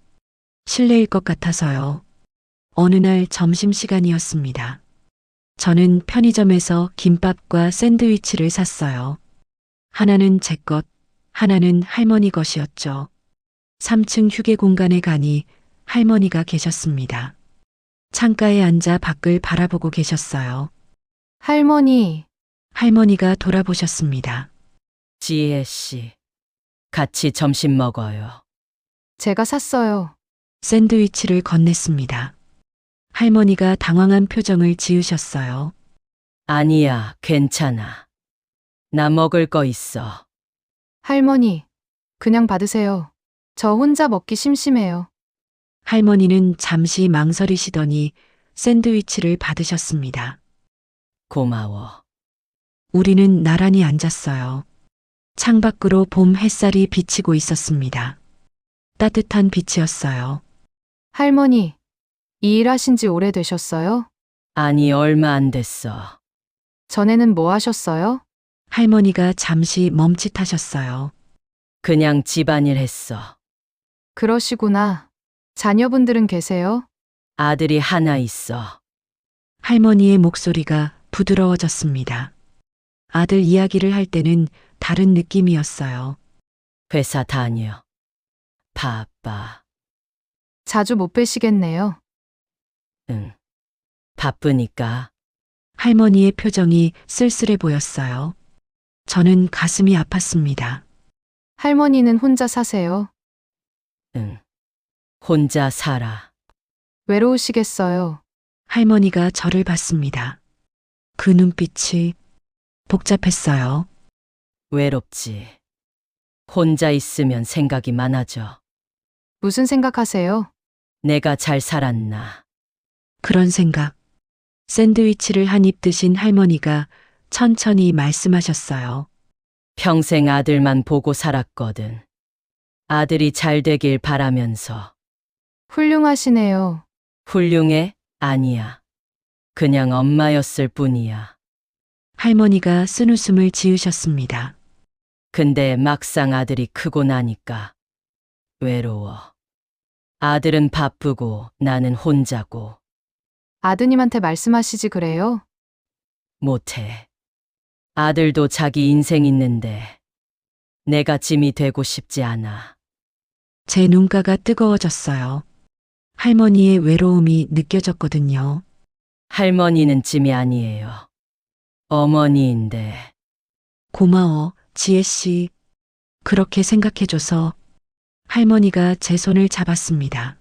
실례일 것 같아서요. 어느 날 점심시간이었습니다. 저는 편의점에서 김밥과 샌드위치를 샀어요. 하나는 제 것, 하나는 할머니 것이었죠. 3층 휴게 공간에 가니 할머니가 계셨습니다. 창가에 앉아 밖을 바라보고 계셨어요. 할머니, 할머니가 돌아보셨습니다. 지혜 씨. 같이 점심 먹어요. 제가 샀어요. 샌드위치를 건넸습니다. 할머니가 당황한 표정을 지으셨어요. 아니야, 괜찮아. 나 먹을 거 있어. 할머니, 그냥 받으세요. 저 혼자 먹기 심심해요. 할머니는 잠시 망설이시더니 샌드위치를 받으셨습니다. 고마워. 우리는 나란히 앉았어요. 창밖으로 봄 햇살이 비치고 있었습니다. 따뜻한 빛이었어요. 할머니, 이 일 하신 지 오래되셨어요? 아니, 얼마 안 됐어. 전에는 뭐 하셨어요? 할머니가 잠시 멈칫하셨어요. 그냥 집안일 했어. 그러시구나. 자녀분들은 계세요? 아들이 하나 있어. 할머니의 목소리가 부드러워졌습니다. 아들 이야기를 할 때는 다른 느낌이었어요. 회사 다녀. 바빠. 자주 못 뵈시겠네요. 응. 바쁘니까. 할머니의 표정이 쓸쓸해 보였어요. 저는 가슴이 아팠습니다. 할머니는 혼자 사세요. 응. 혼자 살아. 외로우시겠어요. 할머니가 저를 봤습니다. 그 눈빛이 복잡했어요. 외롭지. 혼자 있으면 생각이 많아져. 무슨 생각하세요? 내가 잘 살았나. 그런 생각. 샌드위치를 한 입 드신 할머니가 천천히 말씀하셨어요. 평생 아들만 보고 살았거든. 아들이 잘 되길 바라면서. 훌륭하시네요. 훌륭해? 아니야. 그냥 엄마였을 뿐이야. 할머니가 쓴웃음을 지으셨습니다. 근데 막상 아들이 크고 나니까 외로워. 아들은 바쁘고 나는 혼자고. 아드님한테 말씀하시지 그래요? 못해. 아들도 자기 인생 있는데 내가 짐이 되고 싶지 않아. 제 눈가가 뜨거워졌어요. 할머니의 외로움이 느껴졌거든요. 할머니는 짐이 아니에요. 어머니인데. 고마워, 지혜씨. 그렇게 생각해줘서 할머니가 제 손을 잡았습니다.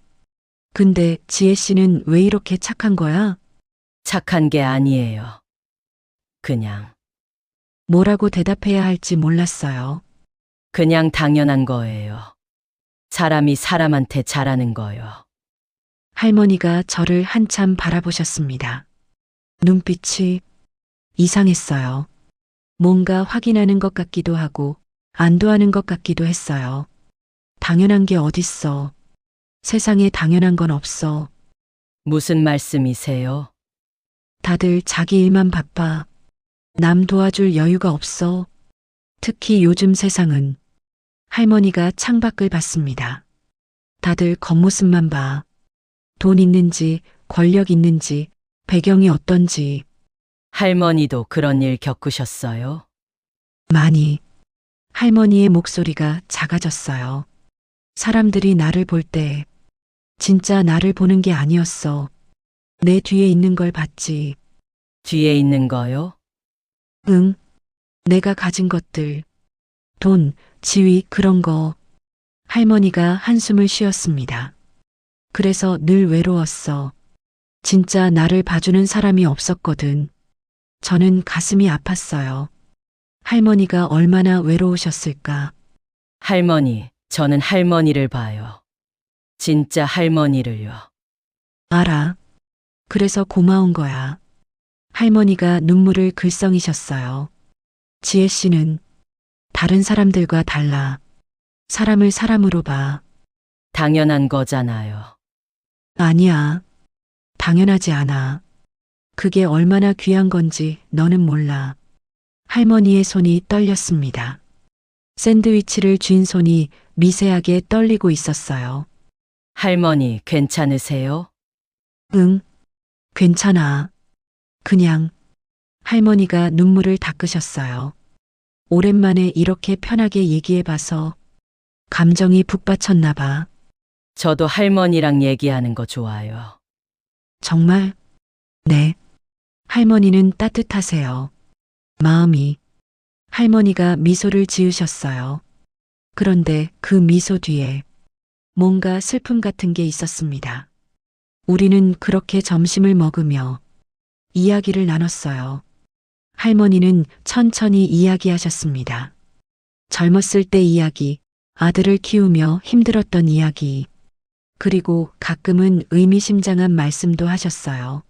근데 지혜씨는 왜 이렇게 착한 거야? 착한 게 아니에요. 그냥 뭐라고 대답해야 할지 몰랐어요. 그냥 당연한 거예요. 사람이 사람한테 잘하는 거요. 할머니가 저를 한참 바라보셨습니다. 눈빛이 이상했어요. 뭔가 확인하는 것 같기도 하고 안도하는 것 같기도 했어요. 당연한 게 어딨어. 세상에 당연한 건 없어. 무슨 말씀이세요? 다들 자기 일만 바빠. 남 도와줄 여유가 없어. 특히 요즘 세상은. 할머니가 창밖을 봤습니다. 다들 겉모습만 봐. 돈 있는지, 권력 있는지, 배경이 어떤지. 할머니도 그런 일 겪으셨어요? 많이. 할머니의 목소리가 작아졌어요. 사람들이 나를 볼 때 진짜 나를 보는 게 아니었어. 내 뒤에 있는 걸 봤지. 뒤에 있는 거요? 응. 내가 가진 것들. 돈, 지위, 그런 거. 할머니가 한숨을 쉬었습니다. 그래서 늘 외로웠어. 진짜 나를 봐주는 사람이 없었거든. 저는 가슴이 아팠어요. 할머니가 얼마나 외로우셨을까. 할머니, 저는 할머니를 봐요. 진짜 할머니를요. 알아. 그래서 고마운 거야. 할머니가 눈물을 글썽이셨어요. 지혜 씨는 다른 사람들과 달라. 사람을 사람으로 봐. 당연한 거잖아요. 아니야. 당연하지 않아. 그게 얼마나 귀한 건지 너는 몰라. 할머니의 손이 떨렸습니다. 샌드위치를 쥔 손이 미세하게 떨리고 있었어요. 할머니, 괜찮으세요? 응, 괜찮아. 그냥 할머니가 눈물을 닦으셨어요. 오랜만에 이렇게 편하게 얘기해봐서 감정이 북받쳤나 봐. 저도 할머니랑 얘기하는 거 좋아요. 정말? 네. 할머니는 따뜻하세요. 마음이. 할머니가 미소를 지으셨어요. 그런데 그 미소 뒤에 뭔가 슬픔 같은 게 있었습니다. 우리는 그렇게 점심을 먹으며 이야기를 나눴어요. 할머니는 천천히 이야기하셨습니다. 젊었을 때 이야기, 아들을 키우며 힘들었던 이야기, 그리고 가끔은 의미심장한 말씀도 하셨어요.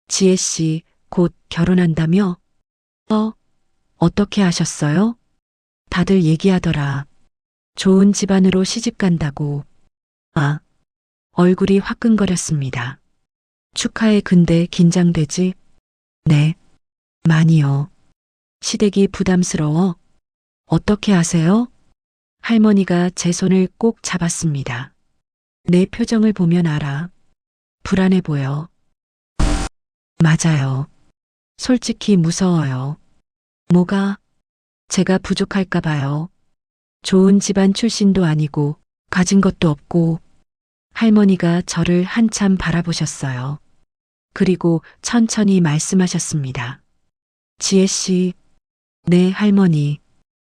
지혜 씨, 곧 결혼한다며? 어떻게 하셨어요? 다들 얘기하더라. 좋은 집안으로 시집 간다고. 얼굴이 화끈거렸습니다. 축하해. 근데 긴장되지? 네. 많이요. 시댁이 부담스러워? 어떻게 아세요? 할머니가 제 손을 꼭 잡았습니다. 내 표정을 보면 알아. 불안해 보여. 맞아요. 솔직히 무서워요. 뭐가? 제가 부족할까 봐요. 좋은 집안 출신도 아니고 가진 것도 없고. 할머니가 저를 한참 바라보셨어요. 그리고 천천히 말씀하셨습니다. 지혜 씨, 네 할머니,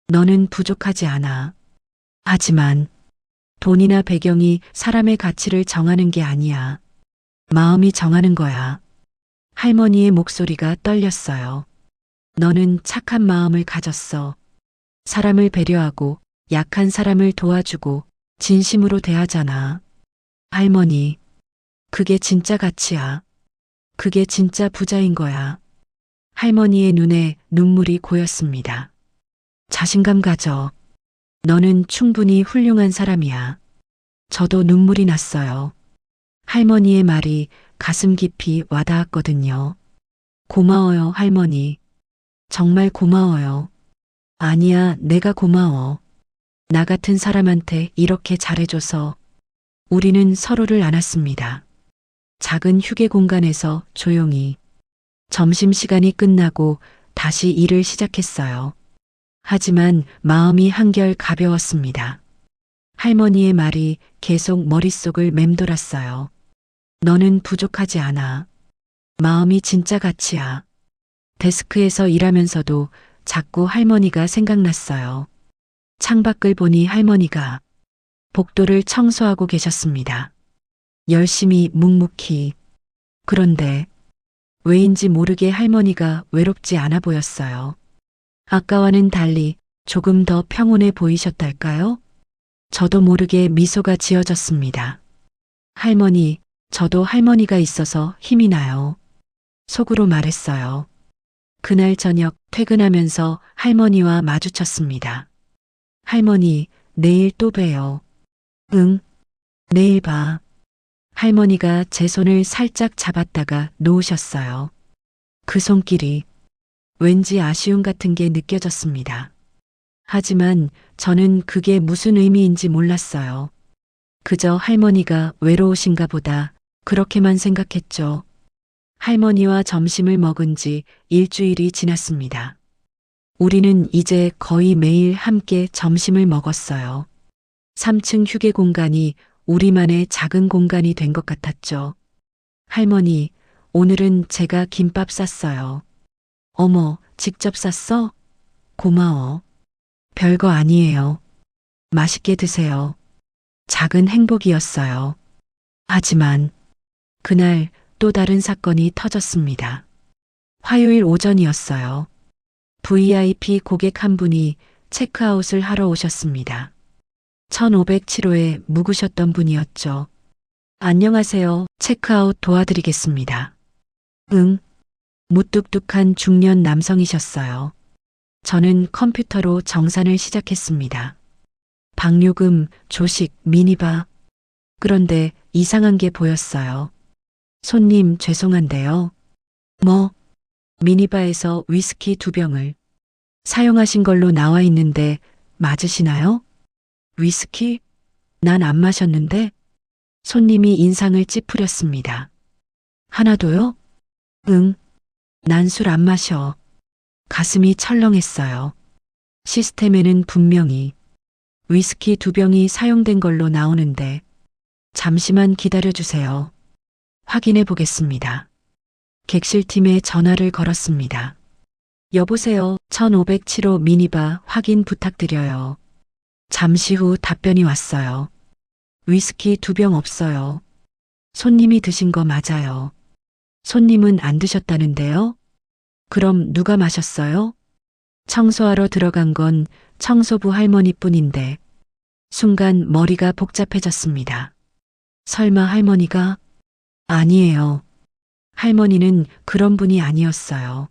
너는 부족하지 않아. 하지만 돈이나 배경이 사람의 가치를 정하는 게 아니야. 마음이 정하는 거야. 할머니의 목소리가 떨렸어요. 너는 착한 마음을 가졌어. 사람을 배려하고 약한 사람을 도와주고 진심으로 대하잖아. 할머니, 그게 진짜 가치야. 그게 진짜 부자인 거야. 할머니의 눈에 눈물이 고였습니다. 자신감 가져. 너는 충분히 훌륭한 사람이야. 저도 눈물이 났어요. 할머니의 말이 가슴 깊이 와닿았거든요. 고마워요, 할머니. 정말 고마워요. 아니야, 내가 고마워. 나 같은 사람한테 이렇게 잘해줘서. 우리는 서로를 안았습니다. 작은 휴게 공간에서 조용히. 점심시간이 끝나고 다시 일을 시작했어요. 하지만 마음이 한결 가벼웠습니다. 할머니의 말이 계속 머릿속을 맴돌았어요. 너는 부족하지 않아. 마음이 진짜 가치야. 데스크에서 일하면서도 자꾸 할머니가 생각났어요. 창밖을 보니 할머니가 복도를 청소하고 계셨습니다. 열심히 묵묵히. 그런데 왜인지 모르게 할머니가 외롭지 않아 보였어요. 아까와는 달리 조금 더 평온해 보이셨달까요? 저도 모르게 미소가 지어졌습니다. 할머니, 저도 할머니가 있어서 힘이 나요. 속으로 말했어요. 그날 저녁 퇴근하면서 할머니와 마주쳤습니다. 할머니, 내일 또 봬요. 응, 내일 봐. 할머니가 제 손을 살짝 잡았다가 놓으셨어요. 그 손길이 왠지 아쉬움 같은 게 느껴졌습니다. 하지만 저는 그게 무슨 의미인지 몰랐어요. 그저 할머니가 외로우신가 보다 그렇게만 생각했죠. 할머니와 점심을 먹은 지 일주일이 지났습니다. 우리는 이제 거의 매일 함께 점심을 먹었어요. 3층 휴게 공간이 우리만의 작은 공간이 된 것 같았죠. 할머니, 오늘은 제가 김밥 쌌어요. 어머, 직접 쌌어? 고마워. 별거 아니에요. 맛있게 드세요. 작은 행복이었어요. 하지만 그날 또 다른 사건이 터졌습니다. 화요일 오전이었어요. VIP 고객 한 분이 체크아웃을 하러 오셨습니다. 1507호에 묵으셨던 분이었죠. 안녕하세요. 체크아웃 도와드리겠습니다. 응. 무뚝뚝한 중년 남성이셨어요. 저는 컴퓨터로 정산을 시작했습니다. 방요금, 조식, 미니바. 그런데 이상한 게 보였어요. 손님 죄송한데요. 뭐? 미니바에서 위스키 2병을 사용하신 걸로 나와 있는데 맞으시나요? 위스키? 난 안 마셨는데? 손님이 인상을 찌푸렸습니다. 하나도요? 응. 난 술 안 마셔. 가슴이 철렁했어요. 시스템에는 분명히 위스키 2병이 사용된 걸로 나오는데 잠시만 기다려주세요. 확인해 보겠습니다. 객실팀에 전화를 걸었습니다. 여보세요. 1507호 미니바 확인 부탁드려요. 잠시 후 답변이 왔어요. 위스키 2병 없어요. 손님이 드신 거 맞아요. 손님은 안 드셨다는데요? 그럼 누가 마셨어요? 청소하러 들어간 건 청소부 할머니뿐인데 순간 머리가 복잡해졌습니다. 설마 할머니가? 아니에요. 할머니는 그런 분이 아니었어요.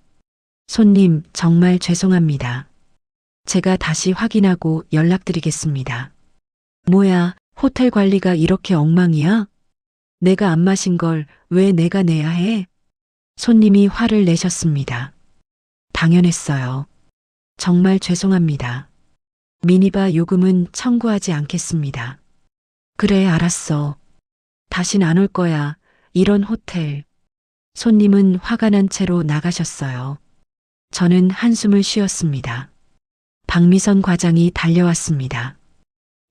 손님, 정말 죄송합니다. 제가 다시 확인하고 연락드리겠습니다. 뭐야, 호텔 관리가 이렇게 엉망이야? 내가 안 마신 걸 왜 내가 내야 해? 손님이 화를 내셨습니다. 당연했어요. 정말 죄송합니다. 미니바 요금은 청구하지 않겠습니다. 그래, 알았어. 다신 안 올 거야. 이런 호텔. 손님은 화가 난 채로 나가셨어요. 저는 한숨을 쉬었습니다. 박미선 과장이 달려왔습니다.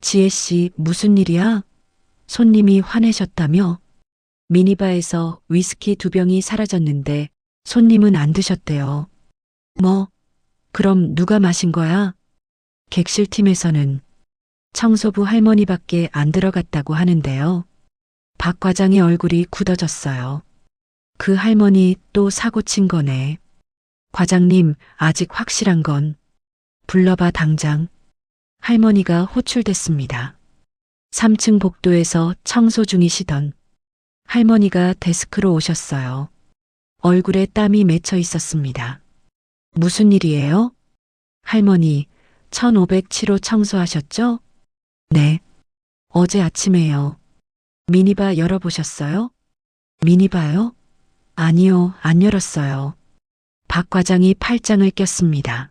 지혜 씨, 무슨 일이야? 손님이 화내셨다며? 미니바에서 위스키 2병이 사라졌는데 손님은 안 드셨대요. 뭐? 그럼 누가 마신 거야? 객실팀에서는 청소부 할머니밖에 안 들어갔다고 하는데요. 박 과장의 얼굴이 굳어졌어요. 그 할머니 또 사고 친 거네. 과장님, 아직 확실한 건 불러봐 당장. 할머니가 호출됐습니다. 3층 복도에서 청소 중이시던 할머니가 데스크로 오셨어요. 얼굴에 땀이 맺혀 있었습니다. 무슨 일이에요? 할머니, 1507호 청소하셨죠? 네. 어제 아침에요. 미니바 열어보셨어요? 미니바요? 아니요, 안 열었어요. 박 과장이 팔짱을 꼈습니다.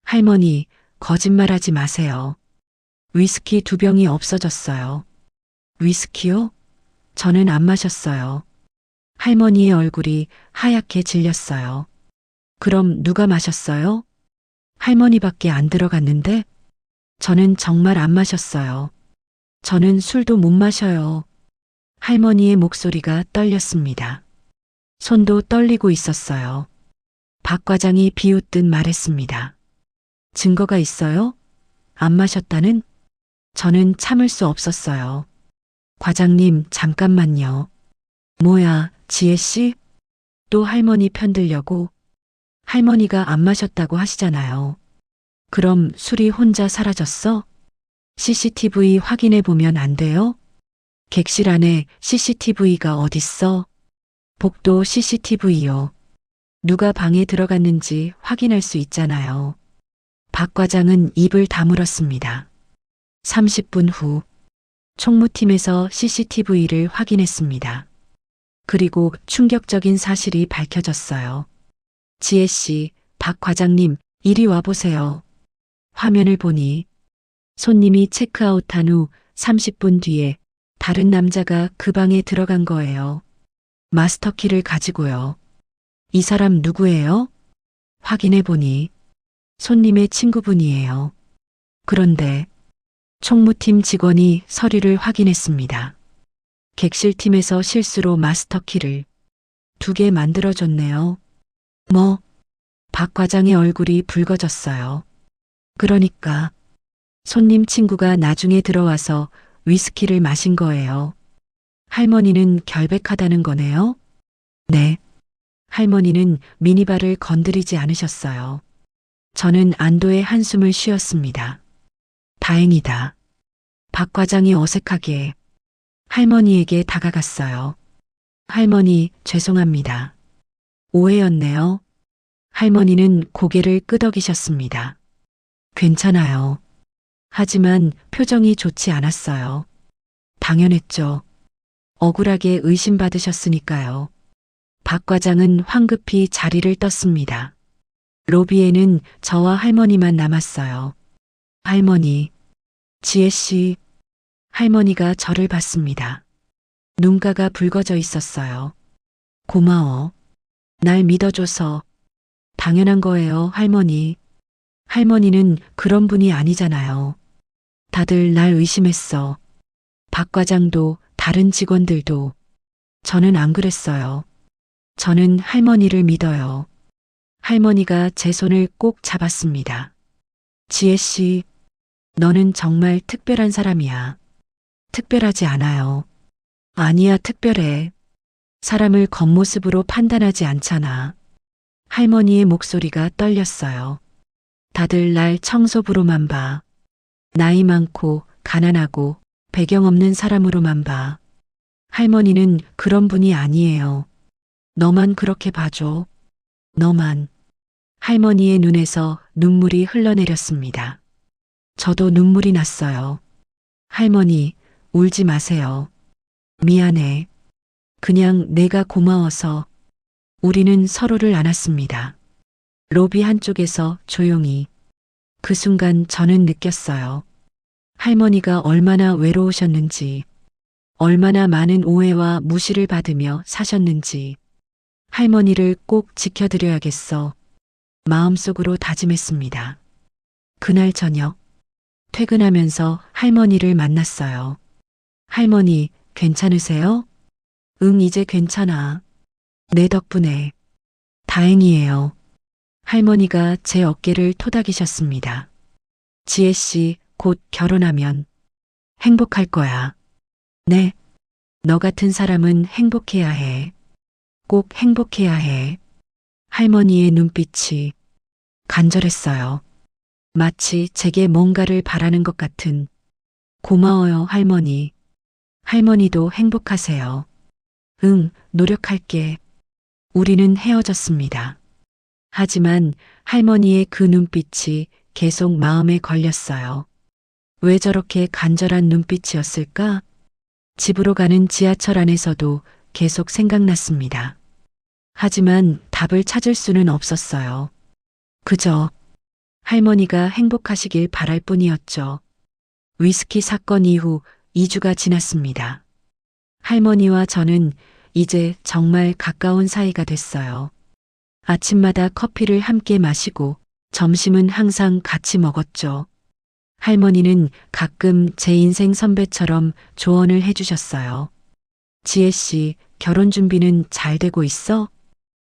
할머니, 거짓말하지 마세요. 위스키 2병이 없어졌어요. 위스키요? 저는 안 마셨어요. 할머니의 얼굴이 하얗게 질렸어요. 그럼 누가 마셨어요? 할머니밖에 안 들어갔는데? 저는 정말 안 마셨어요. 저는 술도 못 마셔요. 할머니의 목소리가 떨렸습니다. 손도 떨리고 있었어요. 박 과장이 비웃듯 말했습니다. 증거가 있어요? 안 마셨다는? 저는 참을 수 없었어요. 과장님, 잠깐만요. 뭐야, 지혜 씨? 또 할머니 편들려고? 할머니가 안 마셨다고 하시잖아요. 그럼 술이 혼자 사라졌어? CCTV 확인해 보면 안 돼요? 객실 안에 CCTV가 어딨어? 복도 CCTV요. 누가 방에 들어갔는지 확인할 수 있잖아요. 박 과장은 입을 다물었습니다. 30분 후 총무팀에서 CCTV를 확인했습니다. 그리고 충격적인 사실이 밝혀졌어요. 지혜 씨, 박 과장님, 이리 와보세요. 화면을 보니 손님이 체크아웃한 후 30분 뒤에 다른 남자가 그 방에 들어간 거예요. 마스터키를 가지고요. 이 사람 누구예요? 확인해 보니 손님의 친구분이에요. 그런데 총무팀 직원이 서류를 확인했습니다. 객실팀에서 실수로 마스터키를 2개 만들어줬네요. 뭐? 박 과장의 얼굴이 붉어졌어요. 그러니까 손님 친구가 나중에 들어와서 위스키를 마신 거예요. 할머니는 결백하다는 거네요? 네. 할머니는 미니바를 건드리지 않으셨어요. 저는 안도의 한숨을 쉬었습니다. 다행이다. 박 과장이 어색하게 할머니에게 다가갔어요. 할머니, 죄송합니다. 오해였네요. 할머니는 고개를 끄덕이셨습니다. 괜찮아요. 하지만 표정이 좋지 않았어요. 당연했죠. 억울하게 의심받으셨으니까요. 박 과장은 황급히 자리를 떴습니다. 로비에는 저와 할머니만 남았어요. 할머니, 지혜 씨. 할머니가 저를 봤습니다. 눈가가 붉어져 있었어요. 고마워. 날 믿어줘서. 당연한 거예요, 할머니. 할머니는 그런 분이 아니잖아요. 다들 날 의심했어. 박 과장도 다른 직원들도. 저는 안 그랬어요. 저는 할머니를 믿어요. 할머니가 제 손을 꼭 잡았습니다. 지혜 씨, 너는 정말 특별한 사람이야. 특별하지 않아요. 아니야, 특별해. 사람을 겉모습으로 판단하지 않잖아. 할머니의 목소리가 떨렸어요. 다들 날 청소부로만 봐. 나이 많고 가난하고 배경 없는 사람으로만 봐. 할머니는 그런 분이 아니에요. 너만 그렇게 봐줘. 너만. 할머니의 눈에서 눈물이 흘러내렸습니다. 저도 눈물이 났어요. 할머니, 울지 마세요. 미안해. 그냥 내가 고마워서. 우리는 서로를 안았습니다. 로비 한쪽에서 조용히. 그 순간 저는 느꼈어요. 할머니가 얼마나 외로우셨는지, 얼마나 많은 오해와 무시를 받으며 사셨는지. 할머니를 꼭 지켜드려야겠어. 마음속으로 다짐했습니다. 그날 저녁, 퇴근하면서 할머니를 만났어요. 할머니, 괜찮으세요? 응, 이제 괜찮아. 내 덕분에. 다행이에요. 할머니가 제 어깨를 토닥이셨습니다. 지혜 씨, 곧 결혼하면 행복할 거야. 네. 너 같은 사람은 행복해야 해. 꼭 행복해야 해. 할머니의 눈빛이 간절했어요. 마치 제게 뭔가를 바라는 것 같은. 고마워요, 할머니. 할머니도 행복하세요. 응, 노력할게. 우리는 헤어졌습니다. 하지만 할머니의 그 눈빛이 계속 마음에 걸렸어요. 왜 저렇게 간절한 눈빛이었을까? 집으로 가는 지하철 안에서도 계속 생각났습니다. 하지만 답을 찾을 수는 없었어요. 그저 할머니가 행복하시길 바랄 뿐이었죠. 위스키 사건 이후 2주가 지났습니다. 할머니와 저는 이제 정말 가까운 사이가 됐어요. 아침마다 커피를 함께 마시고 점심은 항상 같이 먹었죠. 할머니는 가끔 제 인생 선배처럼 조언을 해주셨어요. 지혜 씨, 결혼 준비는 잘 되고 있어?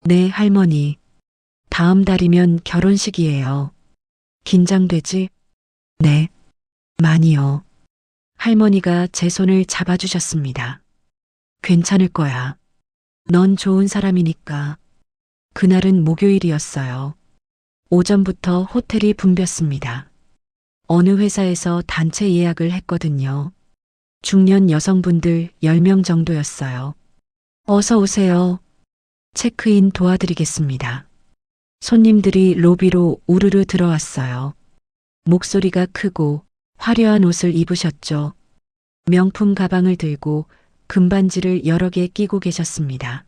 네, 할머니. 다음 달이면 결혼식이에요. 긴장되지? 네, 많이요. 할머니가 제 손을 잡아주셨습니다. 괜찮을 거야. 넌 좋은 사람이니까. 그날은 목요일이었어요. 오전부터 호텔이 붐볐습니다. 어느 회사에서 단체 예약을 했거든요. 중년 여성분들 10명 정도였어요. 어서 오세요. 체크인 도와드리겠습니다. 손님들이 로비로 우르르 들어왔어요. 목소리가 크고 화려한 옷을 입으셨죠. 명품 가방을 들고 금반지를 여러 개 끼고 계셨습니다.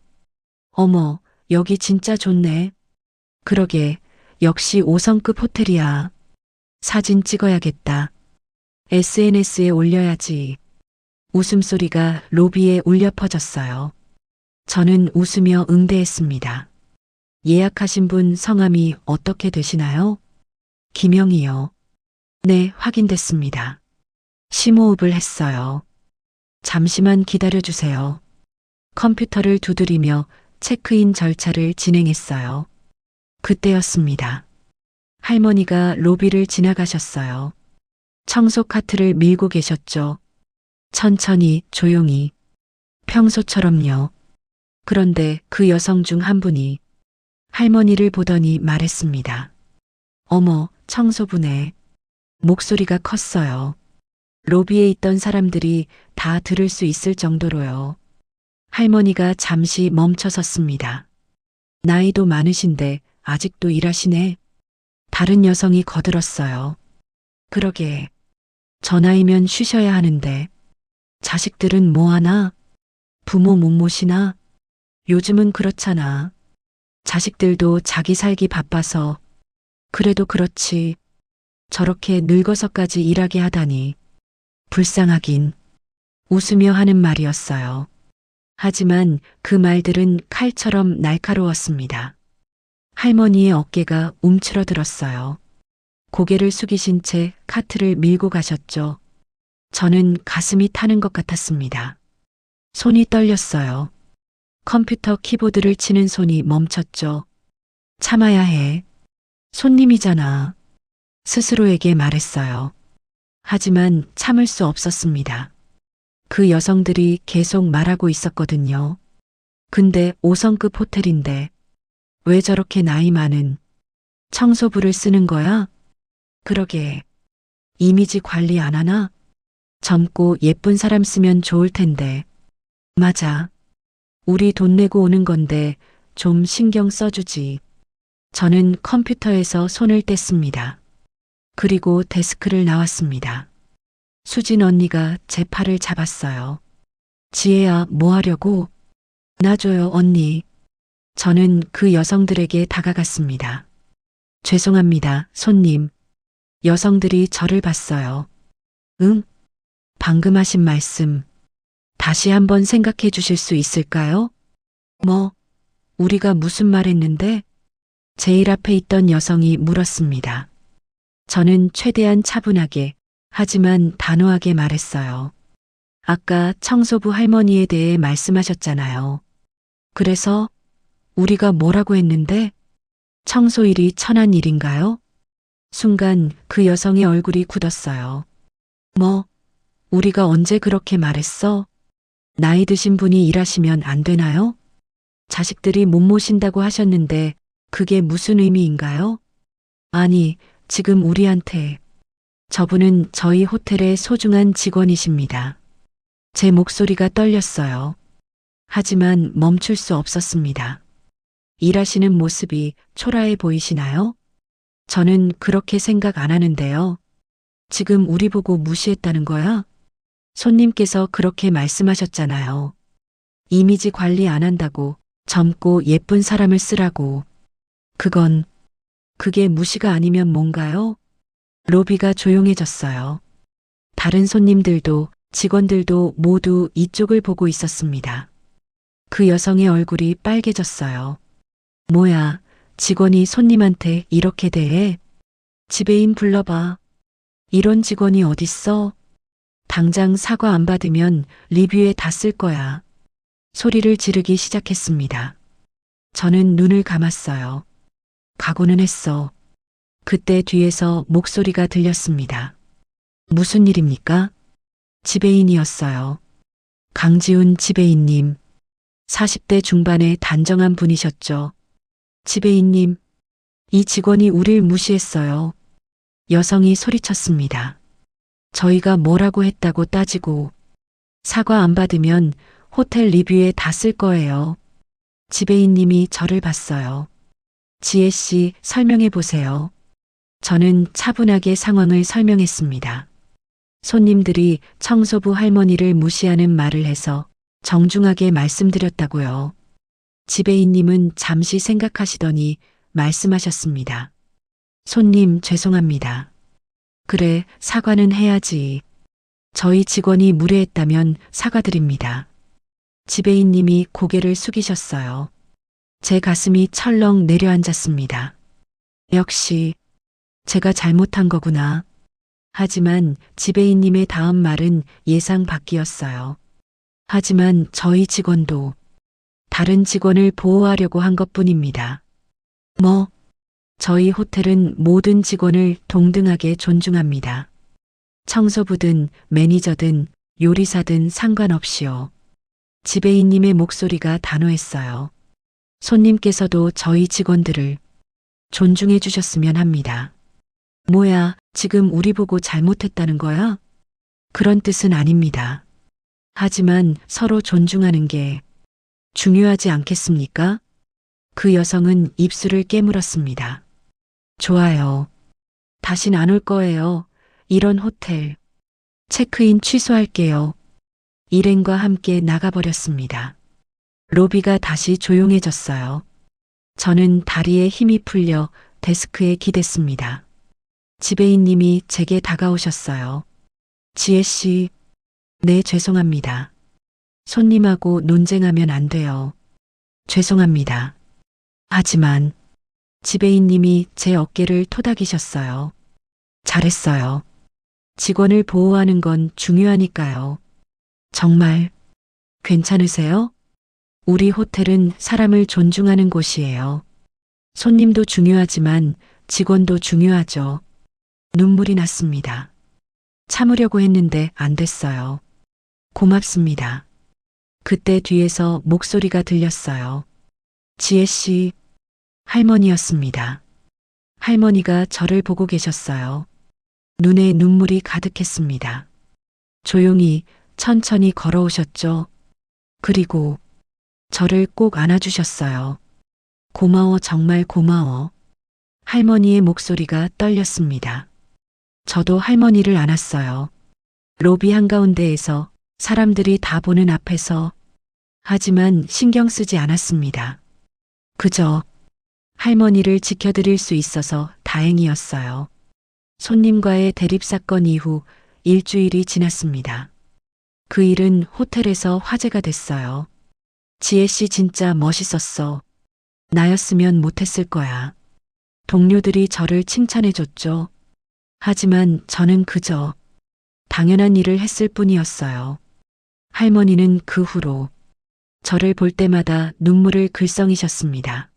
어머, 여기 진짜 좋네. 그러게, 역시 5성급 호텔이야. 사진 찍어야겠다. SNS에 올려야지. 웃음소리가 로비에 울려 퍼졌어요. 저는 웃으며 응대했습니다. 예약하신 분 성함이 어떻게 되시나요? 김영희요. 네, 확인됐습니다. 심호흡을 했어요. 잠시만 기다려주세요. 컴퓨터를 두드리며 체크인 절차를 진행했어요. 그때였습니다. 할머니가 로비를 지나가셨어요. 청소 카트를 밀고 계셨죠. 천천히, 조용히. 평소처럼요. 그런데 그 여성 중 한 분이 할머니를 보더니 말했습니다. 어머, 청소부네. 목소리가 컸어요. 로비에 있던 사람들이 다 들을 수 있을 정도로요. 할머니가 잠시 멈춰 섰습니다. 나이도 많으신데 아직도 일하시네. 다른 여성이 거들었어요. 그러게. 저 나이면 쉬셔야 하는데. 자식들은 뭐하나? 부모 못 모시나? 요즘은 그렇잖아. 자식들도 자기 살기 바빠서. 그래도 그렇지. 저렇게 늙어서까지 일하게 하다니. 불쌍하긴. 웃으며 하는 말이었어요. 하지만 그 말들은 칼처럼 날카로웠습니다. 할머니의 어깨가 움츠러들었어요. 고개를 숙이신 채 카트를 밀고 가셨죠. 저는 가슴이 타는 것 같았습니다. 손이 떨렸어요. 컴퓨터 키보드를 치는 손이 멈췄죠. 참아야 해. 손님이잖아. 스스로에게 말했어요. 하지만 참을 수 없었습니다. 그 여성들이 계속 말하고 있었거든요. 근데 5성급 호텔인데 왜 저렇게 나이 많은 청소부를 쓰는 거야? 그러게. 이미지 관리 안 하나? 젊고 예쁜 사람 쓰면 좋을 텐데. 맞아. 우리 돈 내고 오는 건데 좀 신경 써주지. 저는 컴퓨터에서 손을 뗐습니다. 그리고 데스크를 나왔습니다. 수진 언니가 제 팔을 잡았어요. 지혜야, 뭐 하려고? 놔줘요, 언니. 저는 그 여성들에게 다가갔습니다. 죄송합니다, 손님. 여성들이 저를 봤어요. 응? 방금 하신 말씀 다시 한번 생각해 주실 수 있을까요? 뭐, 우리가 무슨 말 했는데? 제일 앞에 있던 여성이 물었습니다. 저는 최대한 차분하게 하지만 단호하게 말했어요. 아까 청소부 할머니에 대해 말씀하셨잖아요. 그래서 우리가 뭐라고 했는데? 청소일이 천한 일인가요? 순간 그 여성의 얼굴이 굳었어요. 뭐, 우리가 언제 그렇게 말했어? 나이 드신 분이 일하시면 안 되나요? 자식들이 못 모신다고 하셨는데 그게 무슨 의미인가요? 아니, 지금 우리한테. 저분은 저희 호텔의 소중한 직원이십니다. 제 목소리가 떨렸어요. 하지만 멈출 수 없었습니다. 일하시는 모습이 초라해 보이시나요? 저는 그렇게 생각 안 하는데요. 지금 우리 보고 무시했다는 거야? 손님께서 그렇게 말씀하셨잖아요. 이미지 관리 안 한다고 젊고 예쁜 사람을 쓰라고. 그게 무시가 아니면 뭔가요? 로비가 조용해졌어요. 다른 손님들도 직원들도 모두 이쪽을 보고 있었습니다. 그 여성의 얼굴이 빨개졌어요. 뭐야, 직원이 손님한테 이렇게 대해? 지배인 불러봐. 이런 직원이 어딨어? 당장 사과 안 받으면 리뷰에 다 쓸 거야. 소리를 지르기 시작했습니다. 저는 눈을 감았어요. 각오는 했어. 그때 뒤에서 목소리가 들렸습니다. 무슨 일입니까? 지배인이었어요. 강지훈 지배인님. 40대 중반의 단정한 분이셨죠. 지배인님, 이 직원이 우릴 무시했어요. 여성이 소리쳤습니다. 저희가 뭐라고 했다고 따지고 사과 안 받으면 호텔 리뷰에 다 쓸 거예요. 지배인님이 저를 봤어요. 지혜 씨, 설명해 보세요. 저는 차분하게 상황을 설명했습니다. 손님들이 청소부 할머니를 무시하는 말을 해서 정중하게 말씀드렸다고요. 지배인님은 잠시 생각하시더니 말씀하셨습니다. 손님, 죄송합니다. 그래, 사과는 해야지. 저희 직원이 무례했다면 사과드립니다. 지배인님이 고개를 숙이셨어요. 제 가슴이 철렁 내려앉았습니다. 역시 제가 잘못한 거구나. 하지만 지배인님의 다음 말은 예상 밖이었어요. 하지만 저희 직원도 다른 직원을 보호하려고 한 것뿐입니다. 뭐, 저희 호텔은 모든 직원을 동등하게 존중합니다. 청소부든 매니저든 요리사든 상관없이요. 지배인님의 목소리가 단호했어요. 손님께서도 저희 직원들을 존중해 주셨으면 합니다. 뭐야, 지금 우리 보고 잘못했다는 거야? 그런 뜻은 아닙니다. 하지만 서로 존중하는 게 중요하지 않겠습니까? 그 여성은 입술을 깨물었습니다. 좋아요. 다신 안 올 거예요. 이런 호텔. 체크인 취소할게요. 일행과 함께 나가버렸습니다. 로비가 다시 조용해졌어요. 저는 다리에 힘이 풀려 데스크에 기댔습니다. 지배인님이 제게 다가오셨어요. 지혜 씨, 네, 죄송합니다. 손님하고 논쟁하면 안 돼요. 죄송합니다. 하지만 지배인님이 제 어깨를 토닥이셨어요. 잘했어요. 직원을 보호하는 건 중요하니까요. 정말 괜찮으세요? 우리 호텔은 사람을 존중하는 곳이에요. 손님도 중요하지만 직원도 중요하죠. 눈물이 났습니다. 참으려고 했는데 안 됐어요. 고맙습니다. 그때 뒤에서 목소리가 들렸어요. 지혜 씨, 할머니였습니다. 할머니가 저를 보고 계셨어요. 눈에 눈물이 가득했습니다. 조용히 천천히 걸어오셨죠. 그리고 저를 꼭 안아주셨어요. 고마워, 정말 고마워. 할머니의 목소리가 떨렸습니다. 저도 할머니를 안았어요. 로비 한가운데에서 사람들이 다 보는 앞에서 하지만 신경 쓰지 않았습니다. 그저 할머니를 지켜드릴 수 있어서 다행이었어요. 손님과의 대립사건 이후 일주일이 지났습니다. 그 일은 호텔에서 화제가 됐어요. 지혜 씨 진짜 멋있었어. 나였으면 못했을 거야. 동료들이 저를 칭찬해줬죠. 하지만 저는 그저 당연한 일을 했을 뿐이었어요. 할머니는 그 후로 저를 볼 때마다 눈물을 글썽이셨습니다.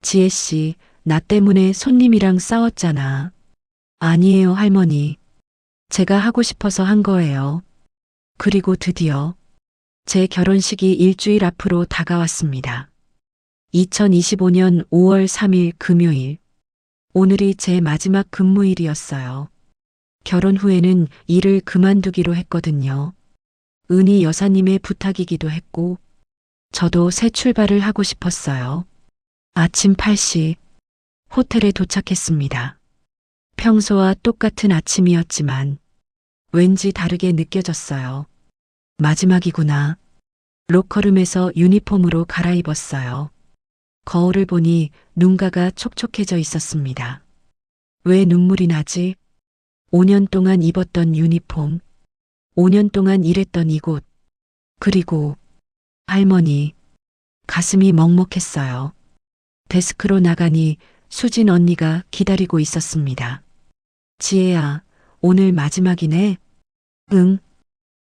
지혜 씨, 나 때문에 손님이랑 싸웠잖아. 아니에요, 할머니. 제가 하고 싶어서 한 거예요. 그리고 드디어 제 결혼식이 일주일 앞으로 다가왔습니다. 2025년 5월 3일 금요일. 오늘이 제 마지막 근무일이었어요. 결혼 후에는 일을 그만두기로 했거든요. 은희 여사님의 부탁이기도 했고, 저도 새 출발을 하고 싶었어요. 아침 8시, 호텔에 도착했습니다. 평소와 똑같은 아침이었지만, 왠지 다르게 느껴졌어요. 마지막이구나. 로커룸에서 유니폼으로 갈아입었어요. 거울을 보니 눈가가 촉촉해져 있었습니다. 왜 눈물이 나지? 5년 동안 입었던 유니폼, 5년 동안 일했던 이곳, 그리고 할머니, 가슴이 먹먹했어요. 데스크로 나가니 수진 언니가 기다리고 있었습니다. 지혜야, 오늘 마지막이네? 응,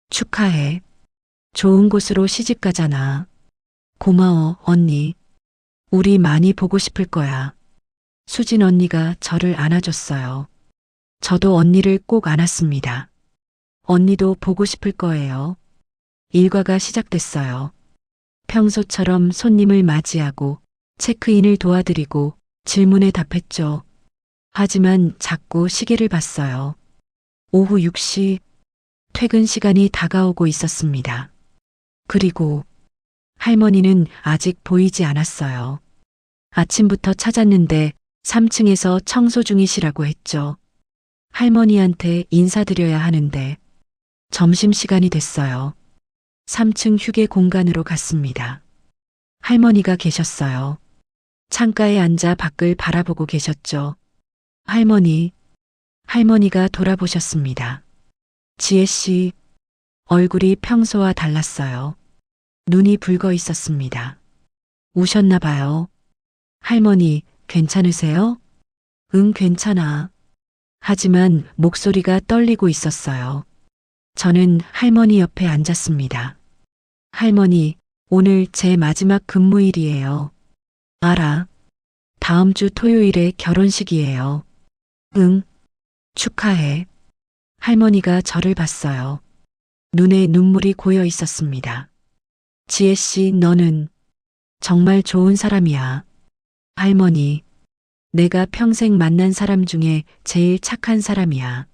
축하해. 좋은 곳으로 시집 가잖아. 고마워, 언니. 우리 많이 보고 싶을 거야. 수진 언니가 저를 안아줬어요. 저도 언니를 꼭 안았습니다. 언니도 보고 싶을 거예요. 일과가 시작됐어요. 평소처럼 손님을 맞이하고 체크인을 도와드리고 질문에 답했죠. 하지만 자꾸 시계를 봤어요. 오후 6시 퇴근 시간이 다가오고 있었습니다. 그리고 할머니는 아직 보이지 않았어요. 아침부터 찾았는데 3층에서 청소 중이시라고 했죠. 할머니한테 인사드려야 하는데 점심시간이 됐어요. 3층 휴게 공간으로 갔습니다. 할머니가 계셨어요. 창가에 앉아 밖을 바라보고 계셨죠. 할머니가 돌아보셨습니다. 지혜 씨, 얼굴이 평소와 달랐어요. 눈이 붉어 있었습니다. 우셨나 봐요. 할머니, 괜찮으세요? 응, 괜찮아. 하지만 목소리가 떨리고 있었어요. 저는 할머니 옆에 앉았습니다. 할머니, 오늘 제 마지막 근무일이에요. 알아. 다음 주 토요일에 결혼식이에요. 응, 축하해. 할머니가 저를 봤어요. 눈에 눈물이 고여 있었습니다. 지혜 씨, 너는 정말 좋은 사람이야. 할머니, 내가 평생 만난 사람 중에 제일 착한 사람이야.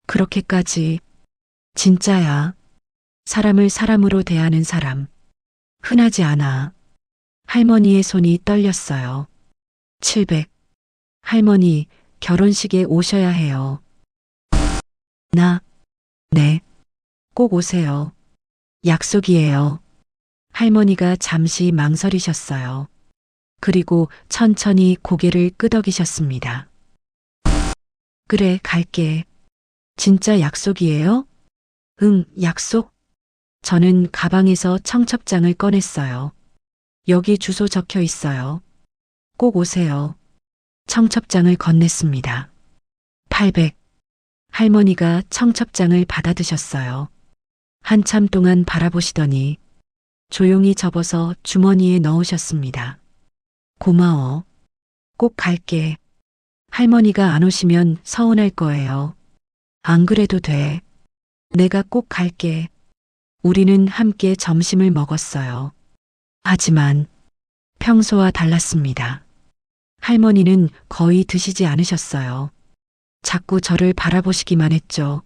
그렇게까지. 진짜야. 사람을 사람으로 대하는 사람. 흔하지 않아. 할머니의 손이 떨렸어요. 700. 할머니, 결혼식에 오셔야 해요. 네. 꼭 오세요. 약속이에요. 할머니가 잠시 망설이셨어요. 그리고 천천히 고개를 끄덕이셨습니다. 그래, 갈게. 진짜 약속이에요? 응, 약속. 저는 가방에서 청첩장을 꺼냈어요. 여기 주소 적혀 있어요. 꼭 오세요. 청첩장을 건넸습니다. 800. 할머니가 청첩장을 받아드셨어요. 한참 동안 바라보시더니 조용히 접어서 주머니에 넣으셨습니다. 고마워. 꼭 갈게. 할머니가 안 오시면 서운할 거예요. 안 그래도 돼. 내가 꼭 갈게. 우리는 함께 점심을 먹었어요. 하지만 평소와 달랐습니다. 할머니는 거의 드시지 않으셨어요. 자꾸 저를 바라보시기만 했죠.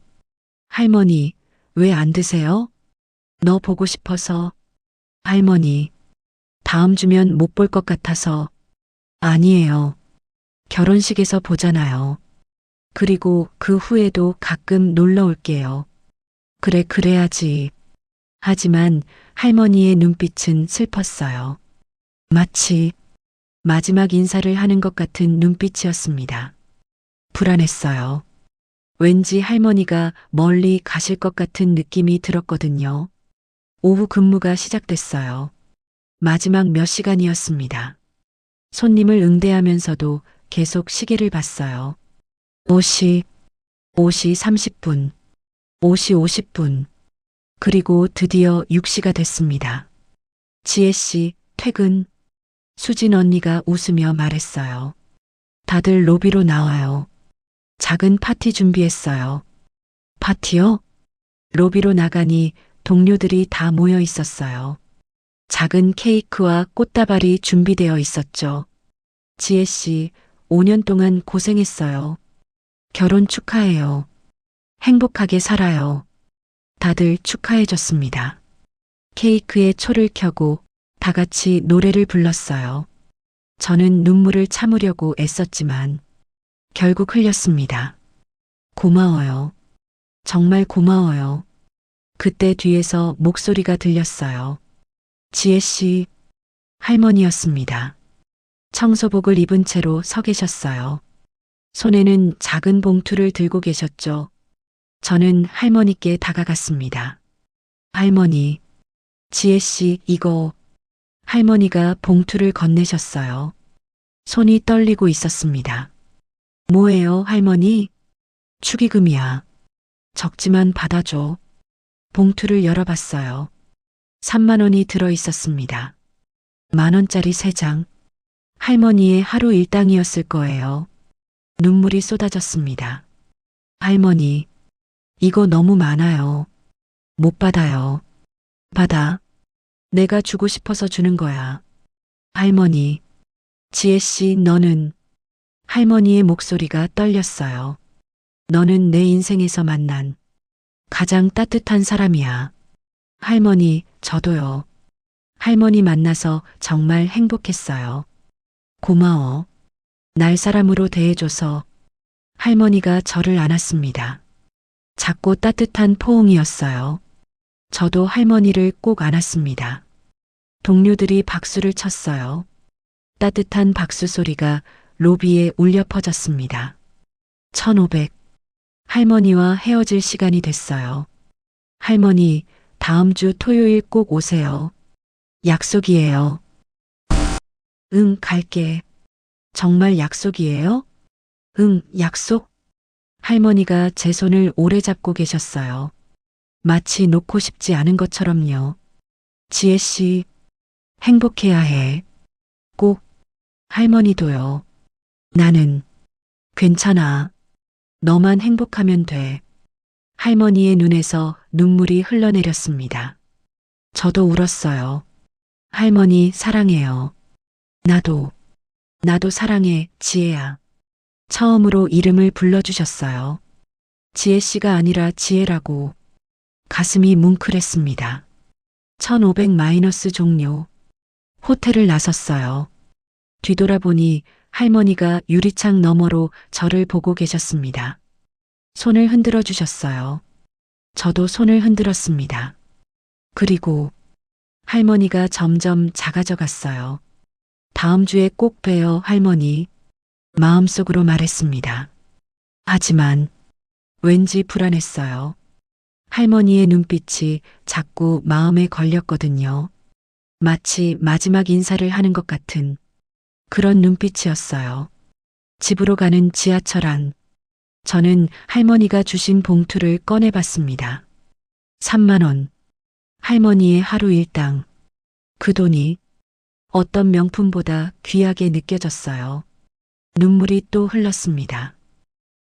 할머니, 왜 안 드세요? 너 보고 싶어서. 할머니, 다음 주면 못 볼 것 같아서. 아니에요. 결혼식에서 보잖아요. 그리고 그 후에도 가끔 놀러 올게요. 그래, 그래야지. 하지만 할머니의 눈빛은 슬펐어요. 마치 마지막 인사를 하는 것 같은 눈빛이었습니다. 불안했어요. 왠지 할머니가 멀리 가실 것 같은 느낌이 들었거든요. 오후 근무가 시작됐어요. 마지막 몇 시간이었습니다. 손님을 응대하면서도 계속 시계를 봤어요. 5시 30분, 5시 50분, 그리고 드디어 6시가 됐습니다. 지혜 씨, 퇴근. 수진 언니가 웃으며 말했어요. 다들 로비로 나와요. 작은 파티 준비했어요. 파티요? 로비로 나가니 동료들이 다 모여 있었어요. 작은 케이크와 꽃다발이 준비되어 있었죠. 지혜 씨, 5년 동안 고생했어요. 결혼 축하해요. 행복하게 살아요. 다들 축하해줬습니다. 케이크에 초를 켜고 다 같이 노래를 불렀어요. 저는 눈물을 참으려고 애썼지만 결국 흘렸습니다. 고마워요. 정말 고마워요. 그때 뒤에서 목소리가 들렸어요. 지혜 씨, 할머니였습니다. 청소복을 입은 채로 서 계셨어요. 손에는 작은 봉투를 들고 계셨죠. 저는 할머니께 다가갔습니다. 할머니, 지혜 씨, 이거. 할머니가 봉투를 건네셨어요. 손이 떨리고 있었습니다. 뭐예요, 할머니? 축의금이야. 적지만 받아줘. 봉투를 열어봤어요. 3만 원이 들어 있었습니다. 10,000원짜리 3장. 할머니의 하루 일당이었을 거예요. 눈물이 쏟아졌습니다. 할머니, 이거 너무 많아요. 못 받아요. 받아. 내가 주고 싶어서 주는 거야. 할머니, 지혜 씨, 너는. 할머니의 목소리가 떨렸어요. 너는 내 인생에서 만난 가장 따뜻한 사람이야. 할머니, 저도요. 할머니 만나서 정말 행복했어요. 고마워. 날 사람으로 대해줘서. 할머니가 저를 안았습니다. 작고 따뜻한 포옹이었어요. 저도 할머니를 꼭 안았습니다. 동료들이 박수를 쳤어요. 따뜻한 박수 소리가 로비에 울려 퍼졌습니다. 1500. 할머니와 헤어질 시간이 됐어요. 할머니, 다음 주 토요일 꼭 오세요. 약속이에요. 응, 갈게. 정말 약속이에요? 응, 약속. 할머니가 제 손을 오래 잡고 계셨어요. 마치 놓고 싶지 않은 것처럼요. 지혜 씨, 행복해야 해. 꼭. 할머니도요. 나는 괜찮아. 너만 행복하면 돼. 할머니의 눈에서 눈물이 흘러내렸습니다. 저도 울었어요. 할머니 사랑해요. 나도 사랑해, 지혜야. 처음으로 이름을 불러주셨어요. 지혜 씨가 아니라 지혜라고. 가슴이 뭉클했습니다. 1500- 종료. 호텔을 나섰어요. 뒤돌아보니 할머니가 유리창 너머로 저를 보고 계셨습니다. 손을 흔들어 주셨어요. 저도 손을 흔들었습니다. 그리고 할머니가 점점 작아져 갔어요. 다음 주에 꼭 봬요, 할머니. 마음속으로 말했습니다. 하지만 왠지 불안했어요. 할머니의 눈빛이 자꾸 마음에 걸렸거든요. 마치 마지막 인사를 하는 것 같은 그런 눈빛이었어요. 집으로 가는 지하철 안. 저는 할머니가 주신 봉투를 꺼내봤습니다. 3만 원. 할머니의 하루 일당. 그 돈이 어떤 명품보다 귀하게 느껴졌어요. 눈물이 또 흘렀습니다.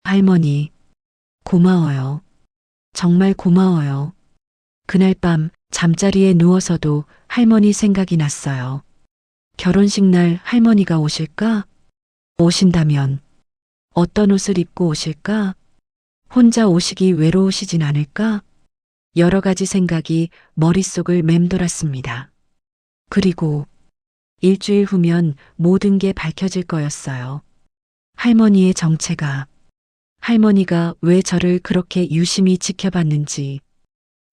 할머니, 고마워요. 정말 고마워요. 그날 밤 잠자리에 누워서도 할머니 생각이 났어요. 결혼식 날 할머니가 오실까? 오신다면 어떤 옷을 입고 오실까? 혼자 오시기 외로우시진 않을까? 여러 가지 생각이 머릿속을 맴돌았습니다. 그리고 일주일 후면 모든 게 밝혀질 거였어요. 할머니의 정체가, 할머니가 왜 저를 그렇게 유심히 지켜봤는지,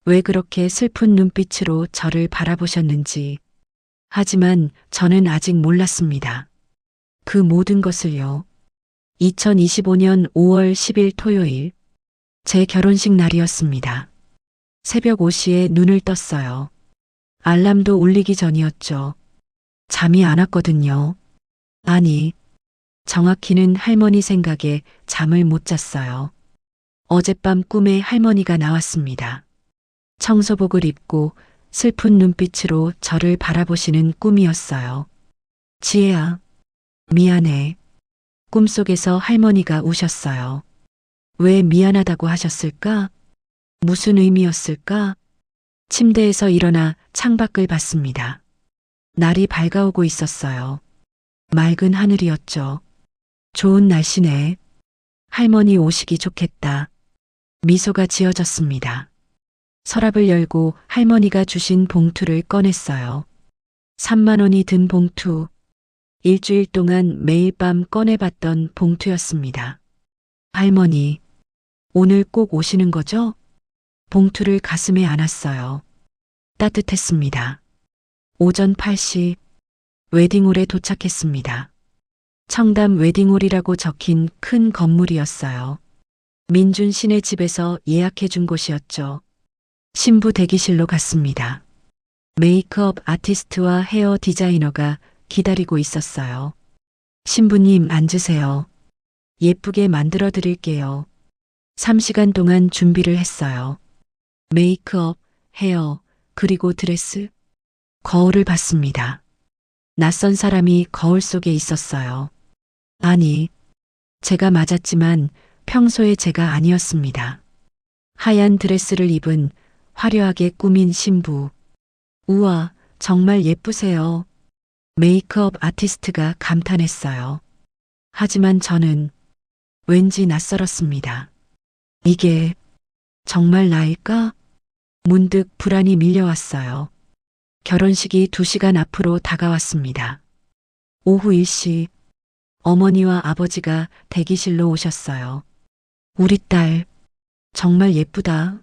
왜 그렇게 슬픈 눈빛으로 저를 바라보셨는지. 하지만 저는 아직 몰랐습니다. 그 모든 것을요. 2025년 5월 10일 토요일, 제 결혼식 날이었습니다. 새벽 5시에 눈을 떴어요. 알람도 울리기 전이었죠. 잠이 안 왔거든요. 아니, 정확히는 할머니 생각에 잠을 못 잤어요. 어젯밤 꿈에 할머니가 나왔습니다. 청소복을 입고 슬픈 눈빛으로 저를 바라보시는 꿈이었어요. 지혜야, 미안해. 꿈속에서 할머니가 우셨어요. 왜 미안하다고 하셨을까? 무슨 의미였을까? 침대에서 일어나 창밖을 봤습니다. 날이 밝아오고 있었어요. 맑은 하늘이었죠. 좋은 날씨네. 할머니 오시기 좋겠다. 미소가 지어졌습니다. 서랍을 열고 할머니가 주신 봉투를 꺼냈어요. 3만 원이 든 봉투. 일주일 동안 매일 밤 꺼내봤던 봉투였습니다. 할머니, 오늘 꼭 오시는 거죠? 봉투를 가슴에 안았어요. 따뜻했습니다. 오전 8시, 웨딩홀에 도착했습니다. 청담 웨딩홀이라고 적힌 큰 건물이었어요. 민준 씨네 집에서 예약해 준 곳이었죠. 신부 대기실로 갔습니다. 메이크업 아티스트와 헤어 디자이너가 기다리고 있었어요. 신부님 앉으세요. 예쁘게 만들어 드릴게요. 3시간 동안 준비를 했어요. 메이크업, 헤어, 그리고 드레스. 거울을 봤습니다. 낯선 사람이 거울 속에 있었어요. 아니, 제가 맞았지만 평소의 제가 아니었습니다. 하얀 드레스를 입은 화려하게 꾸민 신부. 우와, 정말 예쁘세요. 메이크업 아티스트가 감탄했어요. 하지만 저는 왠지 낯설었습니다. 이게 정말 나일까? 문득 불안이 밀려왔어요. 결혼식이 2시간 앞으로 다가왔습니다. 오후 1시, 어머니와 아버지가 대기실로 오셨어요. 우리 딸, 정말 예쁘다.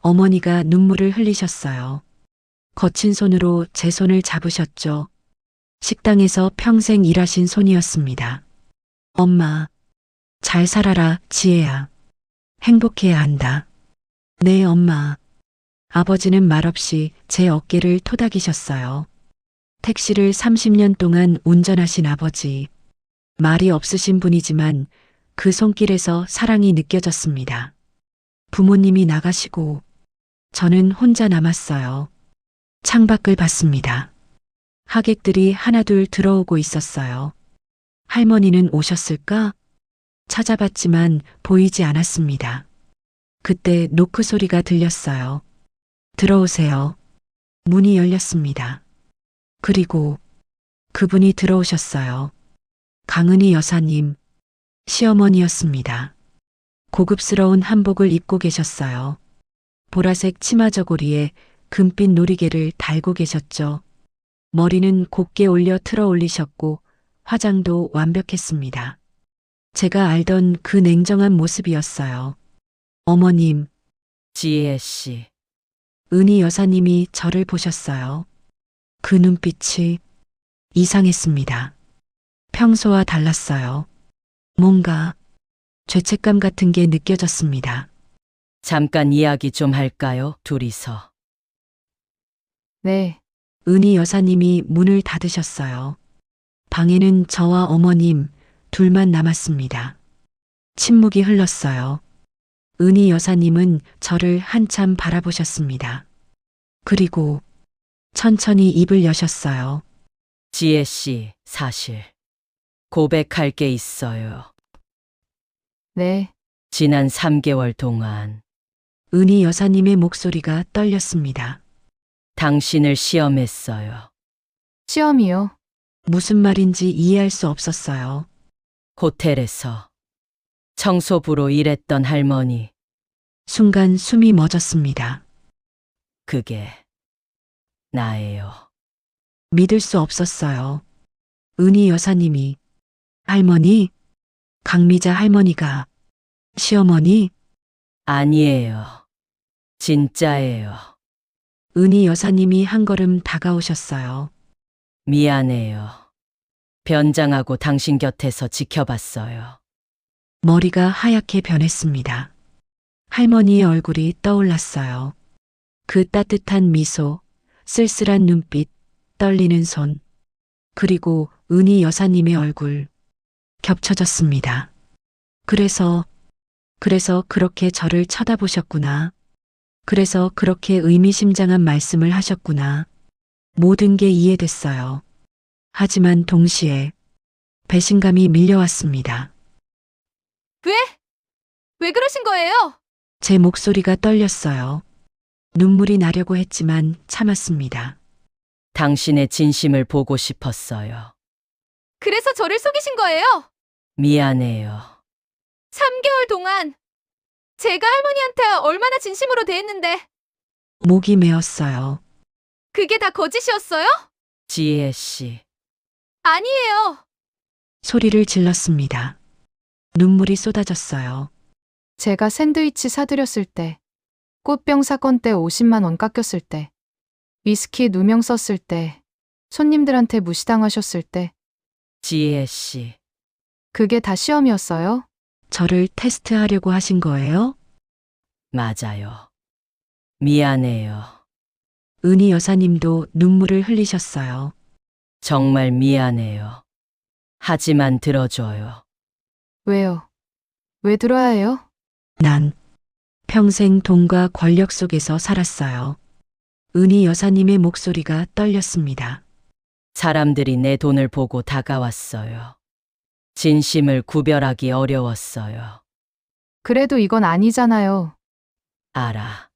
어머니가 눈물을 흘리셨어요. 거친 손으로 제 손을 잡으셨죠. 식당에서 평생 일하신 손이었습니다. 엄마, 잘 살아라, 지혜야. 행복해야 한다. 네, 엄마. 아버지는 말없이 제 어깨를 토닥이셨어요. 택시를 30년 동안 운전하신 아버지. 말이 없으신 분이지만 그 손길에서 사랑이 느껴졌습니다. 부모님이 나가시고 저는 혼자 남았어요. 창밖을 봤습니다. 하객들이 하나둘 들어오고 있었어요. 할머니는 오셨을까? 찾아봤지만 보이지 않았습니다. 그때 노크 소리가 들렸어요. 들어오세요. 문이 열렸습니다. 그리고 그분이 들어오셨어요. 강은희 여사님, 시어머니였습니다. 고급스러운 한복을 입고 계셨어요. 보라색 치마 저고리에 금빛 놀이개를 달고 계셨죠. 머리는 곱게 올려 틀어 올리셨고 화장도 완벽했습니다. 제가 알던 그 냉정한 모습이었어요. 어머님, 지혜 씨, 은희 여사님이 저를 보셨어요. 그 눈빛이 이상했습니다. 평소와 달랐어요. 뭔가 죄책감 같은 게 느껴졌습니다. 잠깐 이야기 좀 할까요? 둘이서. 네, 은희 여사님이 문을 닫으셨어요. 방에는 저와 어머님 둘만 남았습니다. 침묵이 흘렀어요. 은희 여사님은 저를 한참 바라보셨습니다. 그리고 천천히 입을 여셨어요. 지혜 씨, 사실 고백할 게 있어요. 네, 지난 3개월 동안 은희 여사님의 목소리가 떨렸습니다. 당신을 시험했어요. 시험이요. 무슨 말인지 이해할 수 없었어요. 호텔에서 청소부로 일했던 할머니, 순간 숨이 멎었습니다. 그게 나예요. 믿을 수 없었어요. 은희 여사님이, 할머니, 강미자 할머니가, 시어머니, 아니에요. 진짜예요. 은희 여사님이 한 걸음 다가오셨어요. 미안해요. 변장하고 당신 곁에서 지켜봤어요. 머리가 하얗게 변했습니다. 할머니의 얼굴이 떠올랐어요. 그 따뜻한 미소, 쓸쓸한 눈빛, 떨리는 손, 그리고 은희 여사님의 얼굴 겹쳐졌습니다. 그래서 그렇게 저를 쳐다보셨구나. 그래서 그렇게 의미심장한 말씀을 하셨구나. 모든 게 이해됐어요. 하지만 동시에 배신감이 밀려왔습니다. 왜 그러신 거예요? 제 목소리가 떨렸어요. 눈물이 나려고 했지만 참았습니다. 당신의 진심을 보고 싶었어요. 그래서 저를 속이신 거예요? 미안해요. 3개월 동안 제가 할머니한테 얼마나 진심으로 대했는데 목이 메었어요. 그게 다 거짓이었어요? 지혜 씨. 아니에요. 소리를 질렀습니다. 눈물이 쏟아졌어요. 제가 샌드위치 사드렸을 때, 꽃병 사건 때 50만 원 깎였을 때, 위스키 누명 썼을 때, 손님들한테 무시당하셨을 때, 지혜 씨. 그게 다 시험이었어요? 저를 테스트하려고 하신 거예요? 맞아요. 미안해요. 은희 여사님도 눈물을 흘리셨어요. 정말 미안해요. 하지만 들어줘요. 왜요? 왜 들어야 해요? 난 평생 돈과 권력 속에서 살았어요. 은희 여사님의 목소리가 떨렸습니다. 사람들이 내 돈을 보고 다가왔어요. 진심을 구별하기 어려웠어요. 그래도 이건 아니잖아요. 알아.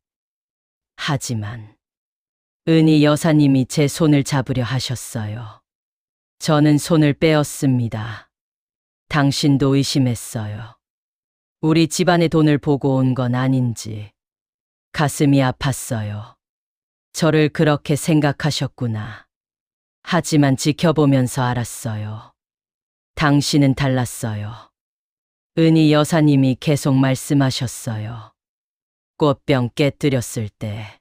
하지만 은희 여사님이 제 손을 잡으려 하셨어요. 저는 손을 빼었습니다. 당신도 의심했어요. 우리 집안의 돈을 보고 온 건 아닌지. 가슴이 아팠어요. 저를 그렇게 생각하셨구나. 하지만 지켜보면서 알았어요. 당신은 달랐어요. 은희 여사님이 계속 말씀하셨어요. 꽃병 깨뜨렸을 때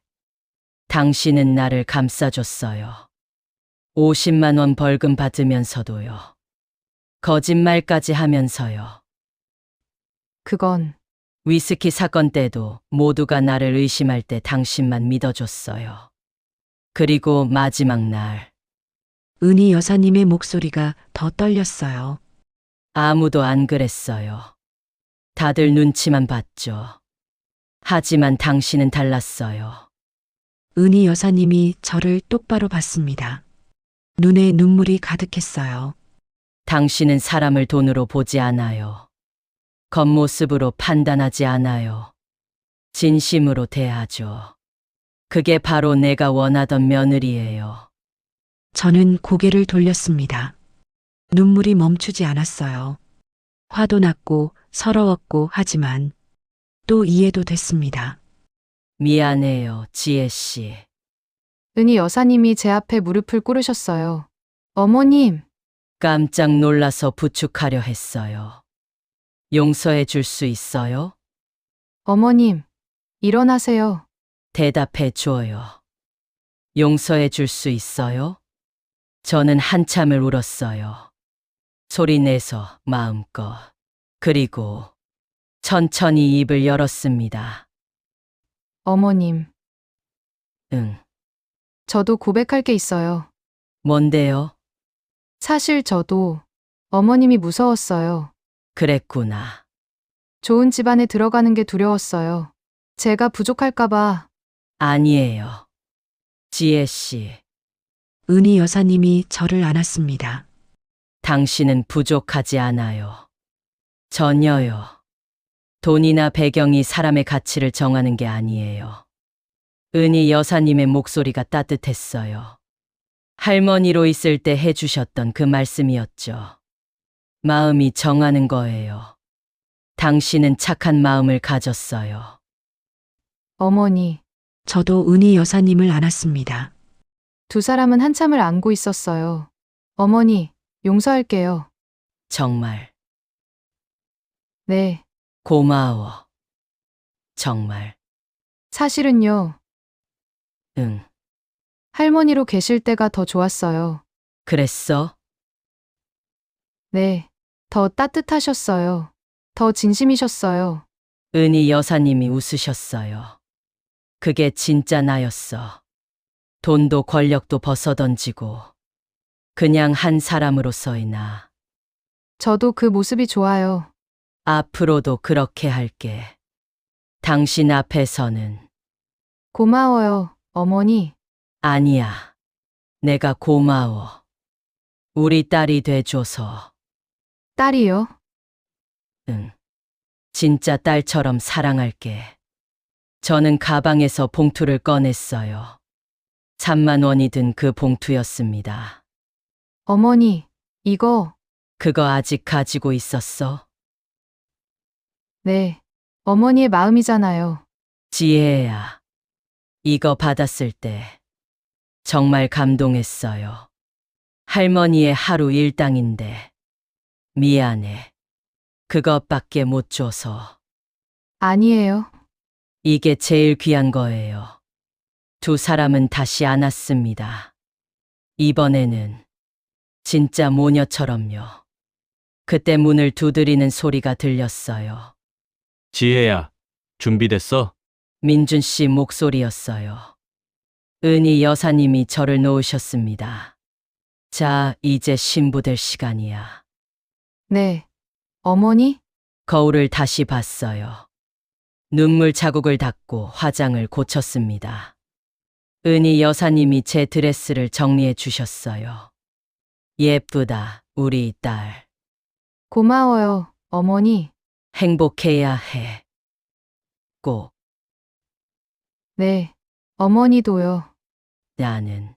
당신은 나를 감싸줬어요. 50만 원 벌금 받으면서도요. 거짓말까지 하면서요. 그건 위스키 사건 때도 모두가 나를 의심할 때 당신만 믿어줬어요. 그리고 마지막 날 은희 여사님의 목소리가 더 떨렸어요. 아무도 안 그랬어요. 다들 눈치만 봤죠. 하지만 당신은 달랐어요. 은희 여사님이 저를 똑바로 봤습니다. 눈에 눈물이 가득했어요. 당신은 사람을 돈으로 보지 않아요. 겉모습으로 판단하지 않아요. 진심으로 대하죠. 그게 바로 내가 원하던 며느리예요. 저는 고개를 돌렸습니다. 눈물이 멈추지 않았어요. 화도 났고 서러웠고 하지만 또 이해도 됐습니다. 미안해요, 지혜 씨. 은희 여사님이 제 앞에 무릎을 꿇으셨어요. 어머님, 깜짝 놀라서 부축하려 했어요. 용서해 줄 수 있어요? 어머님, 일어나세요. 대답해 줘요. 용서해 줄 수 있어요? 저는 한참을 울었어요. 소리 내서 마음껏. 그리고 천천히 입을 열었습니다. 어머님, 응, 저도 고백할 게 있어요. 뭔데요? 사실 저도 어머님이 무서웠어요. 그랬구나. 좋은 집안에 들어가는 게 두려웠어요. 제가 부족할까봐. 아니에요. 지혜 씨, 은희 여사님이 저를 안았습니다. 당신은 부족하지 않아요. 전혀요. 돈이나 배경이 사람의 가치를 정하는 게 아니에요. 은희 여사님의 목소리가 따뜻했어요. 할머니로 있을 때 해주셨던 그 말씀이었죠. 마음이 정하는 거예요. 당신은 착한 마음을 가졌어요. 어머니, 저도 은희 여사님을 안았습니다. 두 사람은 한참을 안고 있었어요. 어머니, 용서할게요. 정말 네, 고마워. 정말. 사실은요, 응, 할머니로 계실 때가 더 좋았어요. 그랬어? 네, 더 따뜻하셨어요. 더 진심이셨어요. 은희 여사님이 웃으셨어요. 그게 진짜 나였어. 돈도 권력도 벗어던지고 그냥 한 사람으로서의 나. 저도 그 모습이 좋아요. 앞으로도 그렇게 할게. 당신 앞에서는 고마워요, 어머니. 아니야. 내가 고마워. 우리 딸이 돼줘서. 딸이요? 응. 진짜 딸처럼 사랑할게. 저는 가방에서 봉투를 꺼냈어요. 3만 원이 든 그 봉투였습니다. 어머니, 이거, 그거 아직 가지고 있었어? 네, 어머니의 마음이잖아요. 지혜야. 이거 받았을 때 정말 감동했어요. 할머니의 하루 일당인데 미안해. 그것밖에 못 줘서. 아니에요. 이게 제일 귀한 거예요. 두 사람은 다시 안 왔습니다. 이번에는 진짜 모녀처럼요. 그때 문을 두드리는 소리가 들렸어요. 지혜야, 준비됐어? 민준 씨 목소리였어요. 은희 여사님이 저를 놓으셨습니다. 자, 이제 신부 될 시간이야. 네, 어머니? 거울을 다시 봤어요. 눈물 자국을 닦고 화장을 고쳤습니다. 은희 여사님이 제 드레스를 정리해 주셨어요. 예쁘다, 우리 딸. 고마워요, 어머니. 행복해야 해. 꼭 네, 어머니도요. 나는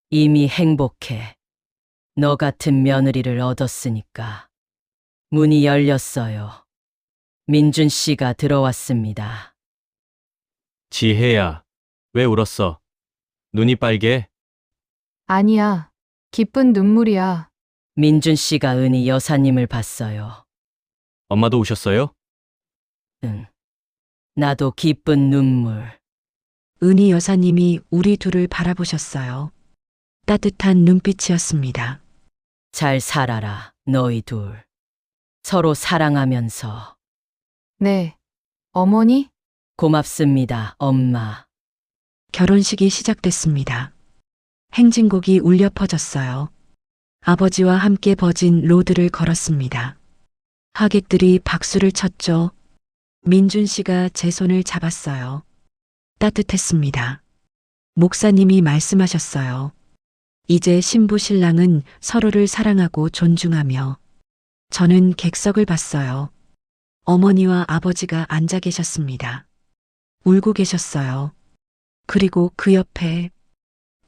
이미 행복해. 너 같은 며느리를 얻었으니까. 문이 열렸어요. 민준 씨가 들어왔습니다. 지혜야, 왜 울었어? 눈이 빨개? 아니야, 기쁜 눈물이야. 민준 씨가 은희 여사님을 봤어요. 엄마도 우셨어요? 응. 나도 기쁜 눈물. 은희 여사님이 우리 둘을 바라보셨어요. 따뜻한 눈빛이었습니다. 잘 살아라, 너희 둘. 서로 사랑하면서. 네, 어머니? 고맙습니다, 엄마. 결혼식이 시작됐습니다. 행진곡이 울려 퍼졌어요. 아버지와 함께 버진 로드를 걸었습니다. 하객들이 박수를 쳤죠. 민준 씨가 제 손을 잡았어요. 따뜻했습니다. 목사님이 말씀하셨어요. 이제 신부 신랑은 서로를 사랑하고 존중하며. 저는 객석을 봤어요. 어머니와 아버지가 앉아 계셨습니다. 울고 계셨어요. 그리고 그 옆에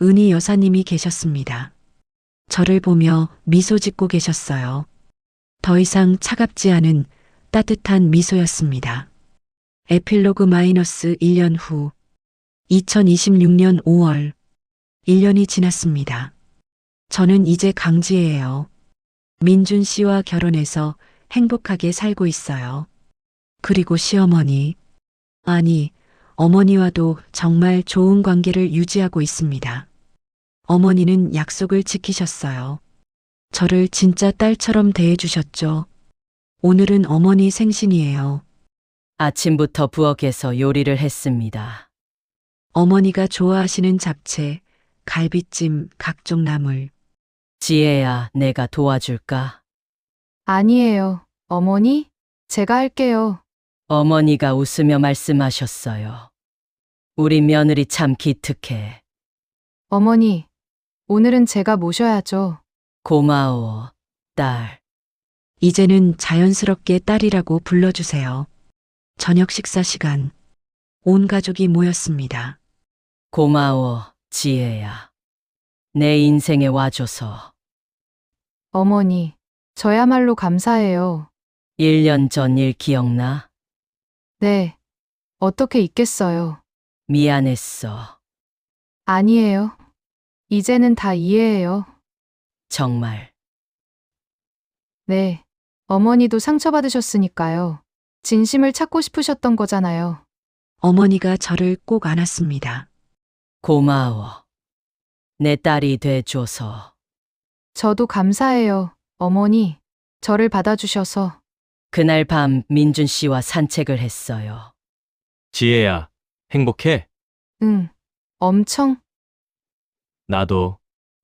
은희 여사님이 계셨습니다. 저를 보며 미소 짓고 계셨어요. 더 이상 차갑지 않은 따뜻한 미소였습니다. 에필로그 마이너스 1년 후 2026년 5월 1년이 지났습니다. 저는 이제 강지예요. 민준 씨와 결혼해서 행복하게 살고 있어요. 그리고 시어머니, 아니, 어머니와도 정말 좋은 관계를 유지하고 있습니다. 어머니는 약속을 지키셨어요. 저를 진짜 딸처럼 대해주셨죠. 오늘은 어머니 생신이에요. 아침부터 부엌에서 요리를 했습니다. 어머니가 좋아하시는 잡채, 갈비찜, 각종 나물. 지혜야, 내가 도와줄까? 아니에요, 어머니? 제가 할게요. 어머니가 웃으며 말씀하셨어요. 우리 며느리 참 기특해. 어머니, 오늘은 제가 모셔야죠. 고마워, 딸. 이제는 자연스럽게 딸이라고 불러주세요. 저녁 식사 시간. 온 가족이 모였습니다. 고마워, 지혜야. 내 인생에 와줘서. 어머니, 저야말로 감사해요. 1년 전 일 기억나? 네, 어떻게 있겠어요. 미안했어. 아니에요. 이제는 다 이해해요. 정말. 네, 어머니도 상처받으셨으니까요. 진심을 찾고 싶으셨던 거잖아요. 어머니가 저를 꼭 안았습니다. 고마워. 내 딸이 돼줘서. 저도 감사해요. 어머니, 저를 받아주셔서. 그날 밤 민준 씨와 산책을 했어요. 지혜야, 행복해? 응, 엄청. 나도.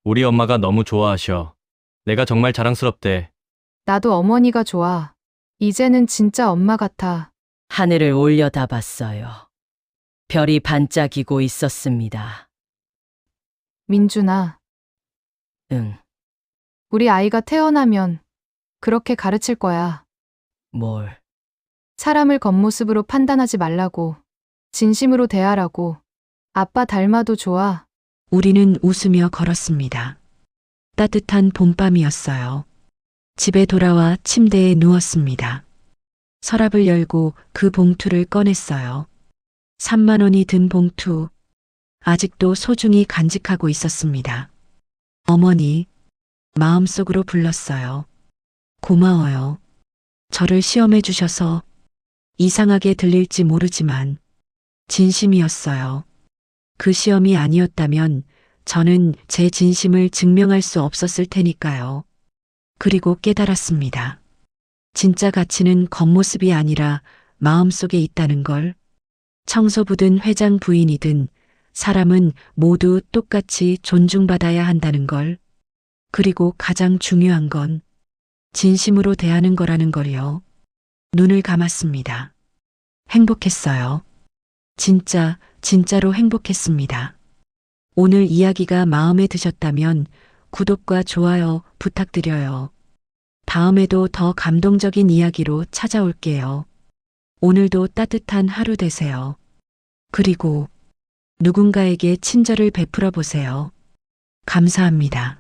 우리 엄마가 너무 좋아하셔. 내가 정말 자랑스럽대. 나도 어머니가 좋아. 이제는 진짜 엄마 같아. 하늘을 올려다봤어요. 별이 반짝이고 있었습니다. 민준아, 응, 우리 아이가 태어나면 그렇게 가르칠 거야. 뭘. 사람을 겉모습으로 판단하지 말라고. 진심으로 대하라고. 아빠 닮아도 좋아. 우리는 웃으며 걸었습니다. 따뜻한 봄밤이었어요. 집에 돌아와 침대에 누웠습니다. 서랍을 열고 그 봉투를 꺼냈어요. 3만 원이 든 봉투. 아직도 소중히 간직하고 있었습니다. 어머니, 마음속으로 불렀어요. 고마워요. 저를 시험해 주셔서 이상하게 들릴지 모르지만 진심이었어요. 그 시험이 아니었다면 저는 제 진심을 증명할 수 없었을 테니까요. 그리고 깨달았습니다. 진짜 가치는 겉모습이 아니라 마음속에 있다는 걸. 청소부든 회장 부인이든 사람은 모두 똑같이 존중받아야 한다는 걸. 그리고 가장 중요한 건 진심으로 대하는 거라는 걸요. 눈을 감았습니다. 행복했어요. 진짜로 행복했습니다. 오늘 이야기가 마음에 드셨다면 구독과 좋아요 부탁드려요. 다음에도 더 감동적인 이야기로 찾아올게요. 오늘도 따뜻한 하루 되세요. 그리고 누군가에게 친절을 베풀어 보세요. 감사합니다.